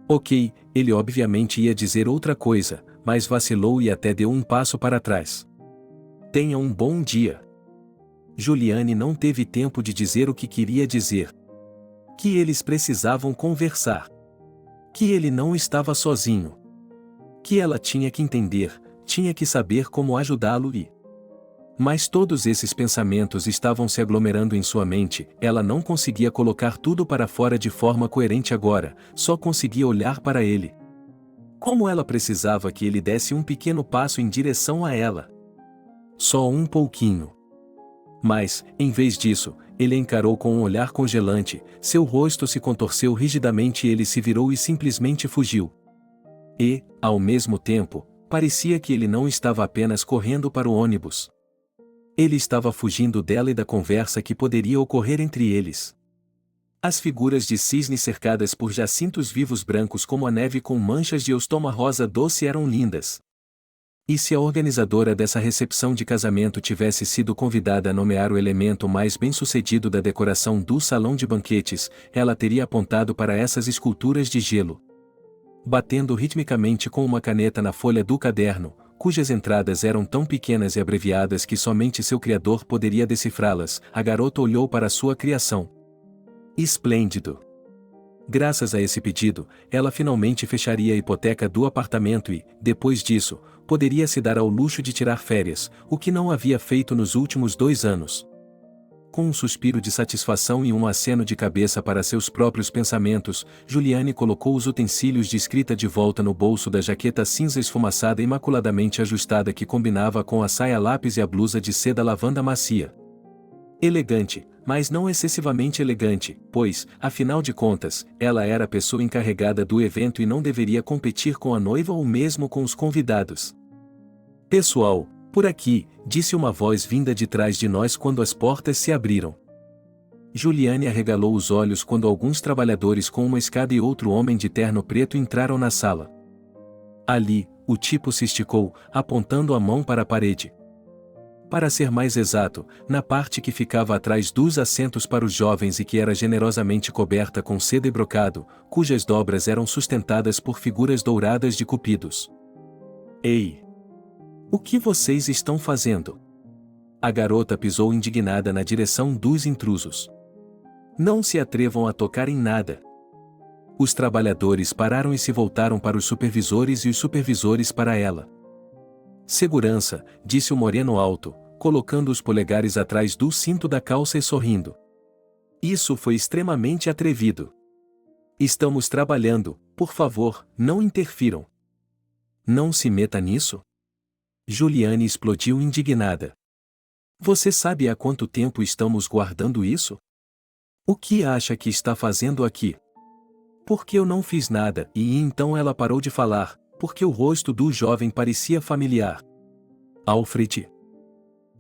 Ok, ele obviamente ia dizer outra coisa, mas vacilou e até deu um passo para trás. Tenha um bom dia. Juliane não teve tempo de dizer o que queria dizer. Que eles precisavam conversar. Que ele não estava sozinho. Que ela tinha que entender, tinha que saber como ajudá-lo e... Mas todos esses pensamentos estavam se aglomerando em sua mente, ela não conseguia colocar tudo para fora de forma coerente agora, só conseguia olhar para ele. Como ela precisava que ele desse um pequeno passo em direção a ela. Só um pouquinho. Mas, em vez disso, ele a encarou com um olhar congelante, seu rosto se contorceu rigidamente e ele se virou e simplesmente fugiu. E, ao mesmo tempo, parecia que ele não estava apenas correndo para o ônibus. Ele estava fugindo dela e da conversa que poderia ocorrer entre eles. As figuras de cisne cercadas por jacintos vivos brancos como a neve com manchas de eustoma rosa doce eram lindas. E se a organizadora dessa recepção de casamento tivesse sido convidada a nomear o elemento mais bem-sucedido da decoração do salão de banquetes, ela teria apontado para essas esculturas de gelo. Batendo ritmicamente com uma caneta na folha do caderno, cujas entradas eram tão pequenas e abreviadas que somente seu criador poderia decifrá-las, a garota olhou para sua criação. Esplêndido! Graças a esse pedido, ela finalmente fecharia a hipoteca do apartamento e, depois disso, poderia se dar ao luxo de tirar férias, o que não havia feito nos últimos 2 anos. Com um suspiro de satisfação e um aceno de cabeça para seus próprios pensamentos, Juliane colocou os utensílios de escrita de volta no bolso da jaqueta cinza esfumaçada imaculadamente ajustada que combinava com a saia lápis e a blusa de seda lavanda macia. Elegante, mas não excessivamente elegante, pois, afinal de contas, ela era a pessoa encarregada do evento e não deveria competir com a noiva ou mesmo com os convidados. "Pessoal, por aqui", disse uma voz vinda de trás de nós quando as portas se abriram. Juliane arregalou os olhos quando alguns trabalhadores com uma escada e outro homem de terno preto entraram na sala. Ali, o tipo se esticou, apontando a mão para a parede. Para ser mais exato, na parte que ficava atrás dos assentos para os jovens e que era generosamente coberta com seda e brocado, cujas dobras eram sustentadas por figuras douradas de cupidos. "Ei! O que vocês estão fazendo?" A garota pisou indignada na direção dos intrusos. "Não se atrevam a tocar em nada." Os trabalhadores pararam e se voltaram para os supervisores e os supervisores para ela. "Segurança", disse o moreno alto, colocando os polegares atrás do cinto da calça e sorrindo. "Isso foi extremamente atrevido. Estamos trabalhando, por favor, não interfiram." "Não se meta nisso." Juliane explodiu indignada. "Você sabe há quanto tempo estamos guardando isso? O que acha que está fazendo aqui?" "Porque eu não fiz nada", e então ela parou de falar, porque o rosto do jovem parecia familiar. "Alfred."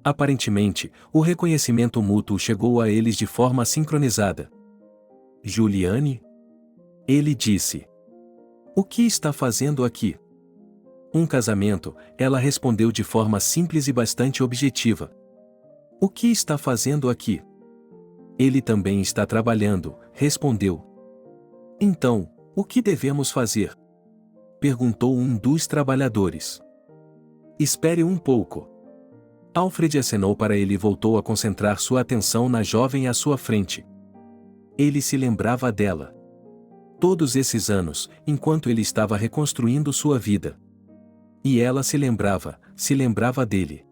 Aparentemente, o reconhecimento mútuo chegou a eles de forma sincronizada. "Juliane?" Ele disse. "O que está fazendo aqui?" "Um casamento", ela respondeu de forma simples e bastante objetiva. "O que está fazendo aqui?" "Ele também está trabalhando", respondeu. "Então, o que devemos fazer?" perguntou um dos trabalhadores. "Espere um pouco." Alfred acenou para ele e voltou a concentrar sua atenção na jovem à sua frente. Ele se lembrava dela. Todos esses anos, enquanto ele estava reconstruindo sua vida. E ela se lembrava dele.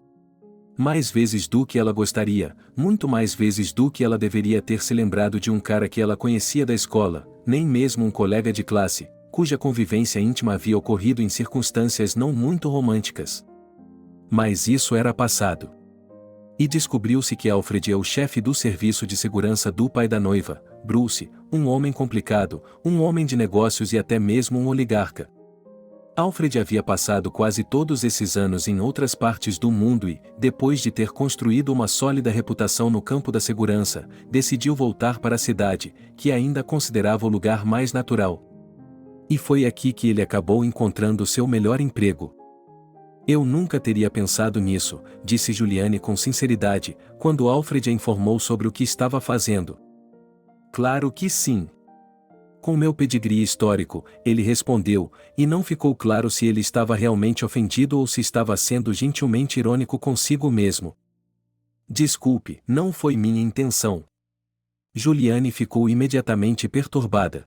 Mais vezes do que ela gostaria, muito mais vezes do que ela deveria ter se lembrado de um cara que ela conhecia da escola, nem mesmo um colega de classe, cuja convivência íntima havia ocorrido em circunstâncias não muito românticas. Mas isso era passado. E descobriu-se que Alfred é o chefe do serviço de segurança do pai da noiva, Bruce, um homem complicado, um homem de negócios e até mesmo um oligarca. Alfred havia passado quase todos esses anos em outras partes do mundo e, depois de ter construído uma sólida reputação no campo da segurança, decidiu voltar para a cidade, que ainda considerava o lugar mais natural. E foi aqui que ele acabou encontrando seu melhor emprego. "Eu nunca teria pensado nisso", disse Juliane com sinceridade, quando Alfred a informou sobre o que estava fazendo. "Claro que sim. Com meu pedigree histórico", ele respondeu, e não ficou claro se ele estava realmente ofendido ou se estava sendo gentilmente irônico consigo mesmo. "Desculpe, não foi minha intenção." Juliane ficou imediatamente perturbada.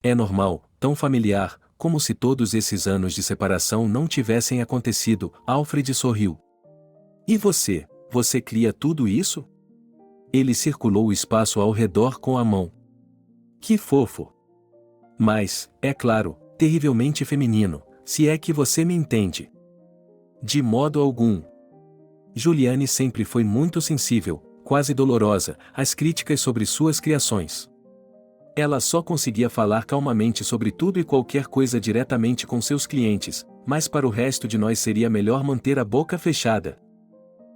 "É normal, tão familiar, como se todos esses anos de separação não tivessem acontecido", Alfred sorriu. "E você cria tudo isso?" Ele circulou o espaço ao redor com a mão. "Que fofo! Mas, é claro, terrivelmente feminino, se é que você me entende." "De modo algum." Juliane sempre foi muito sensível, quase dolorosa, às críticas sobre suas criações. Ela só conseguia falar calmamente sobre tudo e qualquer coisa diretamente com seus clientes, mas para o resto de nós seria melhor manter a boca fechada.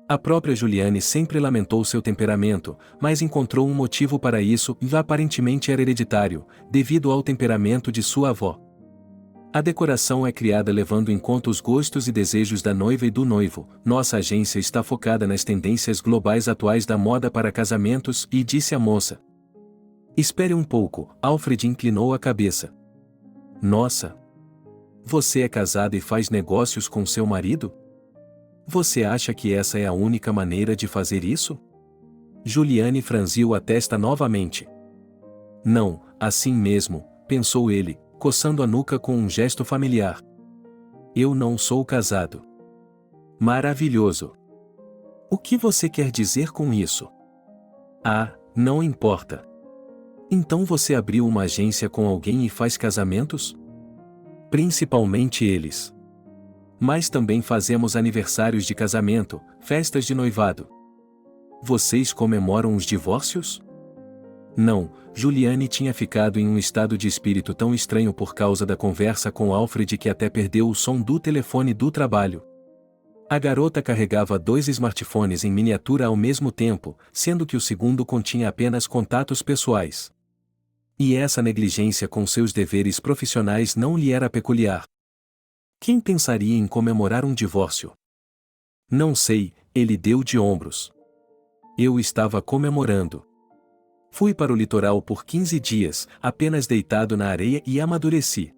A própria Juliane sempre lamentou seu temperamento, mas encontrou um motivo para isso e aparentemente era hereditário, devido ao temperamento de sua avó. A decoração é criada levando em conta os gostos e desejos da noiva e do noivo. Nossa agência está focada nas tendências globais atuais da moda para casamentos, e disse a moça. "Espere um pouco", Alfred inclinou a cabeça. "Nossa! Você é casada e faz negócios com seu marido? Você acha que essa é a única maneira de fazer isso?" Juliane franziu a testa novamente. "Não, assim mesmo", pensou ele, coçando a nuca com um gesto familiar. "Eu não sou casado." "Maravilhoso! O que você quer dizer com isso?" Ah, não importa. Então você abriu uma agência com alguém e faz casamentos? Principalmente eles. Mas também fazemos aniversários de casamento, festas de noivado. Vocês comemoram os divórcios? Não, Juliane tinha ficado em um estado de espírito tão estranho por causa da conversa com Alfred que até perdeu o som do telefone do trabalho. A garota carregava 2 smartphones em miniatura ao mesmo tempo, sendo que o segundo continha apenas contatos pessoais. E essa negligência com seus deveres profissionais não lhe era peculiar. Quem pensaria em comemorar um divórcio? Não sei, ele deu de ombros. Eu estava comemorando. Fui para o litoral por 15 dias, apenas deitado na areia e amadureci.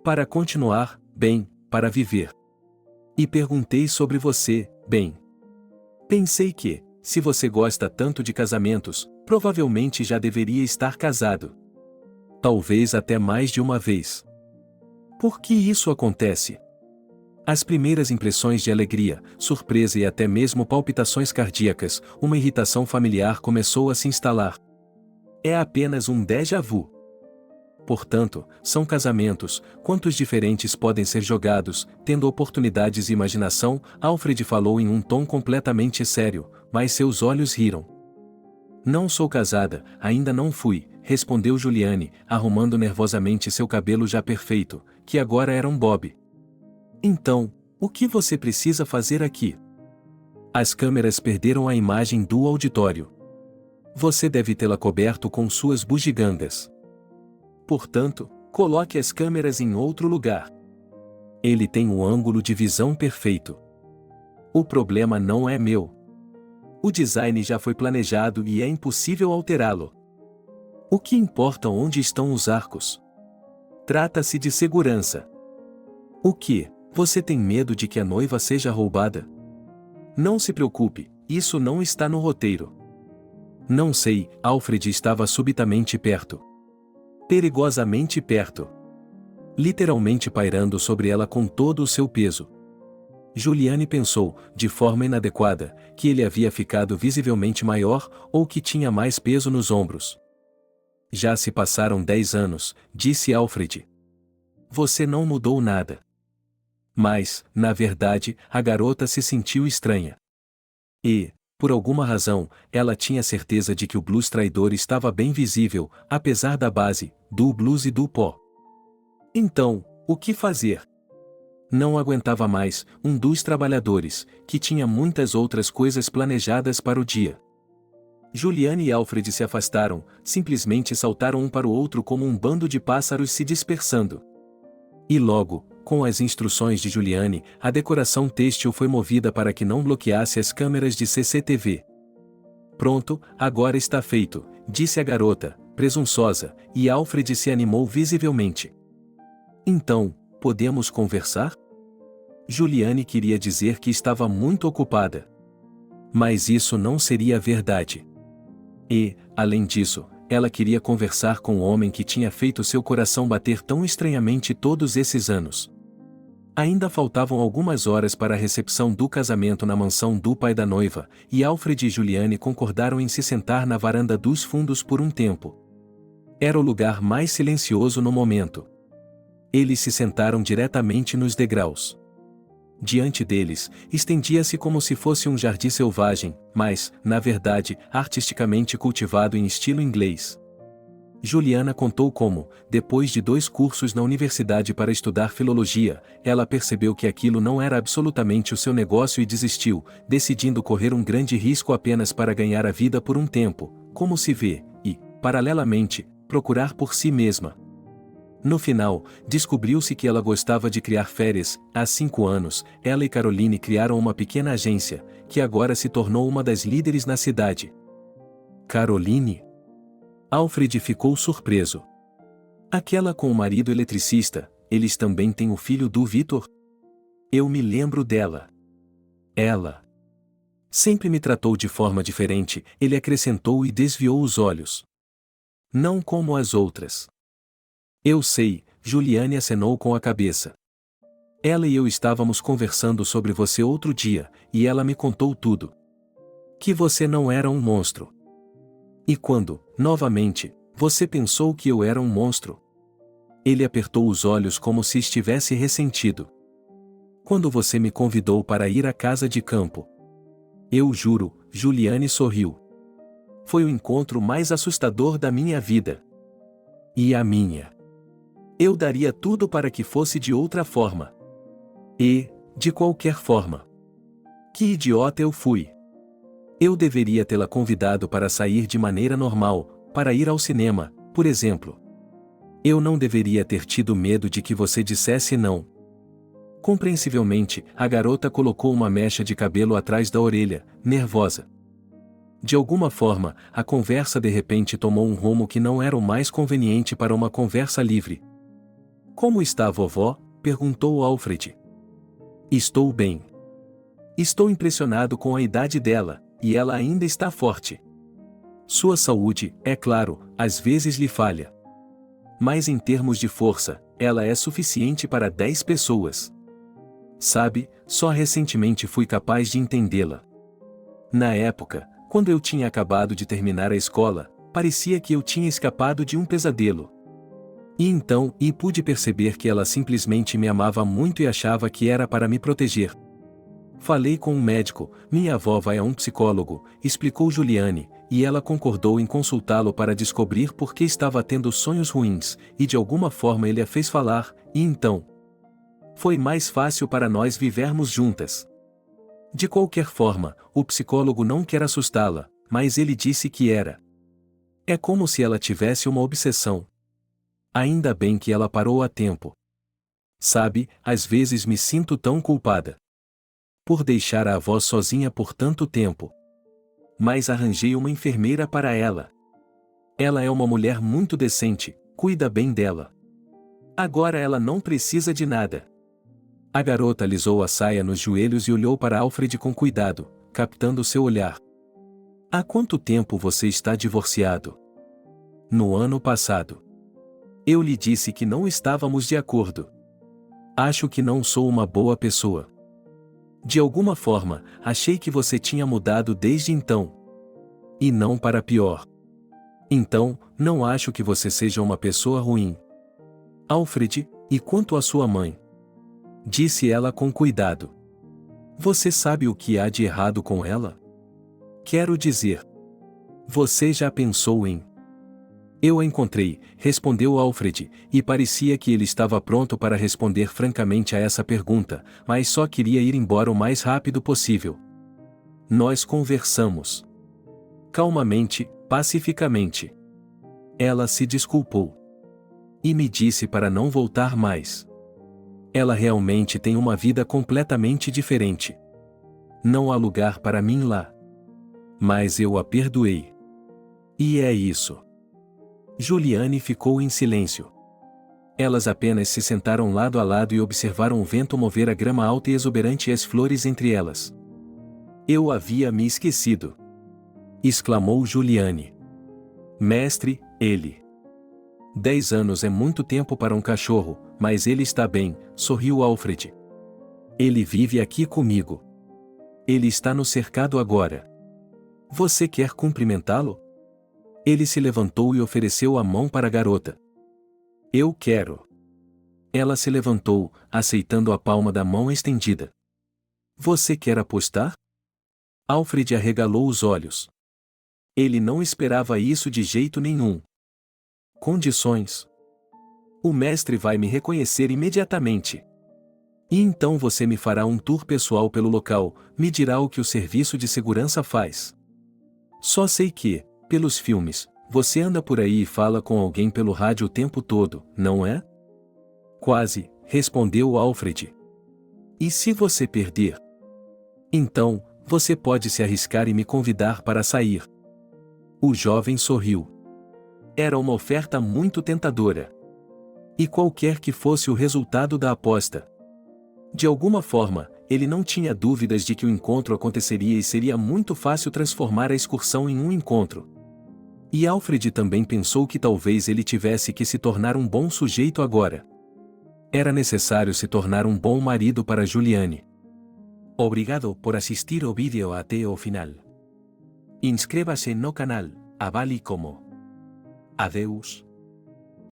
Para continuar, bem, para viver. E perguntei sobre você, bem. Pensei que, se você gosta tanto de casamentos, provavelmente já deveria estar casado. Talvez até mais de uma vez. Por que isso acontece? As primeiras impressões de alegria, surpresa e até mesmo palpitações cardíacas, uma irritação familiar começou a se instalar. É apenas um déjà vu. Portanto, são casamentos, quantos diferentes podem ser jogados, tendo oportunidades e imaginação, Alfred falou em um tom completamente sério, mas seus olhos riram. Não sou casada, ainda não fui, respondeu Juliane, arrumando nervosamente seu cabelo já perfeito, que agora era um bob. Então, o que você precisa fazer aqui? As câmeras perderam a imagem do auditório. Você deve tê-la coberto com suas bugigangas. Portanto, coloque as câmeras em outro lugar. Ele tem um ângulo de visão perfeito. O problema não é meu. O design já foi planejado e é impossível alterá-lo. O que importa onde estão os arcos? Trata-se de segurança. O que? Você tem medo de que a noiva seja roubada? Não se preocupe, isso não está no roteiro. Não sei, Alfred estava subitamente perto. Perigosamente perto. Literalmente pairando sobre ela com todo o seu peso. Juliane pensou, de forma inadequada, que ele havia ficado visivelmente maior ou que tinha mais peso nos ombros. Já se passaram 10 anos, disse Alfred. Você não mudou nada. Mas, na verdade, a garota se sentiu estranha. E, por alguma razão, ela tinha certeza de que o blues traidor estava bem visível, apesar da base, do blues e do pó. Então, o que fazer? Não aguentava mais, um dos trabalhadores, que tinha muitas outras coisas planejadas para o dia. Juliane e Alfred se afastaram, simplesmente saltaram um para o outro como um bando de pássaros se dispersando. E logo, com as instruções de Juliane, a decoração têxtil foi movida para que não bloqueasse as câmeras de CCTV. Pronto, agora está feito, disse a garota, presunçosa, e Alfred se animou visivelmente. Então, podemos conversar? Juliane queria dizer que estava muito ocupada. Mas isso não seria verdade. E, além disso, ela queria conversar com o homem que tinha feito seu coração bater tão estranhamente todos esses anos. Ainda faltavam algumas horas para a recepção do casamento na mansão do pai da noiva, e Alfred e Juliane concordaram em se sentar na varanda dos fundos por um tempo. Era o lugar mais silencioso no momento. Eles se sentaram diretamente nos degraus. Diante deles, estendia-se como se fosse um jardim selvagem, mas, na verdade, artisticamente cultivado em estilo inglês. Juliana contou como, depois de 2 cursos na universidade para estudar filologia, ela percebeu que aquilo não era absolutamente o seu negócio e desistiu, decidindo correr um grande risco apenas para ganhar a vida por um tempo, como se vê, e, paralelamente, procurar por si mesma. No final, descobriu-se que ela gostava de criar férias. Há 5 anos, ela e Caroline criaram uma pequena agência, que agora se tornou uma das líderes na cidade. Caroline? Alfred ficou surpreso. Aquela com o marido eletricista, eles também têm o filho do Victor? Eu me lembro dela. Ela sempre me tratou de forma diferente, ele acrescentou e desviou os olhos. Não como as outras. Eu sei, Juliane acenou com a cabeça. Ela e eu estávamos conversando sobre você outro dia, e ela me contou tudo. Que você não era um monstro. E quando, novamente, você pensou que eu era um monstro? Ele apertou os olhos como se estivesse ressentido. Quando você me convidou para ir à casa de campo. Eu juro, Juliane sorriu. Foi o encontro mais assustador da minha vida. E a minha. Eu daria tudo para que fosse de outra forma. E, de qualquer forma. Que idiota eu fui. Eu deveria tê-la convidado para sair de maneira normal, para ir ao cinema, por exemplo. Eu não deveria ter tido medo de que você dissesse não. Compreensivelmente, a garota colocou uma mecha de cabelo atrás da orelha, nervosa. De alguma forma, a conversa de repente tomou um rumo que não era o mais conveniente para uma conversa livre. Como está a vovó? Perguntou Alfred. Estou bem. Estou impressionado com a idade dela, e ela ainda está forte. Sua saúde, é claro, às vezes lhe falha. Mas em termos de força, ela é suficiente para 10 pessoas. Sabe, só recentemente fui capaz de entendê-la. Na época, quando eu tinha acabado de terminar a escola, parecia que eu tinha escapado de um pesadelo. E então, pude perceber que ela simplesmente me amava muito e achava que era para me proteger. Falei com um médico, minha avó vai a um psicólogo, explicou Juliane, e ela concordou em consultá-lo para descobrir por que estava tendo sonhos ruins, e de alguma forma ele a fez falar, e então. Foi mais fácil para nós vivermos juntas. De qualquer forma, o psicólogo não quer assustá-la, mas ele disse que era. É como se ela tivesse uma obsessão. Ainda bem que ela parou a tempo. Sabe, às vezes me sinto tão culpada. Por deixar a avó sozinha por tanto tempo. Mas arranjei uma enfermeira para ela. Ela é uma mulher muito decente, cuida bem dela. Agora ela não precisa de nada. A garota alisou a saia nos joelhos e olhou para Alfred com cuidado, captando seu olhar. Há quanto tempo você está divorciado? No ano passado. Eu lhe disse que não estávamos de acordo. Acho que não sou uma boa pessoa. De alguma forma, achei que você tinha mudado desde então. E não para pior. Então, não acho que você seja uma pessoa ruim. Alfred, e quanto à sua mãe? Disse ela com cuidado. Você sabe o que há de errado com ela? Quero dizer. Você já pensou em... Eu a encontrei, respondeu Alfred, e parecia que ele estava pronto para responder francamente a essa pergunta, mas só queria ir embora o mais rápido possível. Nós conversamos. Calmamente, pacificamente. Ela se desculpou. E me disse para não voltar mais. Ela realmente tem uma vida completamente diferente. Não há lugar para mim lá. Mas eu a perdoei. E é isso. Juliane ficou em silêncio. Elas apenas se sentaram lado a lado e observaram o vento mover a grama alta e exuberante e as flores entre elas. Eu havia me esquecido. Exclamou Juliane. Mestre, ele. 10 anos é muito tempo para um cachorro, mas ele está bem, sorriu Alfred. Ele vive aqui comigo. Ele está no cercado agora. Você quer cumprimentá-lo? Ele se levantou e ofereceu a mão para a garota. Eu quero. Ela se levantou, aceitando a palma da mão estendida. Você quer apostar? Alfred arregalou os olhos. Ele não esperava isso de jeito nenhum. Condições? O mestre vai me reconhecer imediatamente. E então você me fará um tour pessoal pelo local, me dirá o que o serviço de segurança faz. Só sei que, pelos filmes, você anda por aí e fala com alguém pelo rádio o tempo todo, não é? Quase, respondeu Alfred. E se você perder? Então, você pode se arriscar e me convidar para sair. O jovem sorriu. Era uma oferta muito tentadora. E qualquer que fosse o resultado da aposta. De alguma forma, ele não tinha dúvidas de que o encontro aconteceria e seria muito fácil transformar a excursão em um encontro. E Alfred também pensou que talvez ele tivesse que se tornar um bom sujeito agora. Era necessário se tornar um bom marido para Juliane. Obrigado por assistir o vídeo até o final. Inscreva-se no canal, Avali como. Adeus.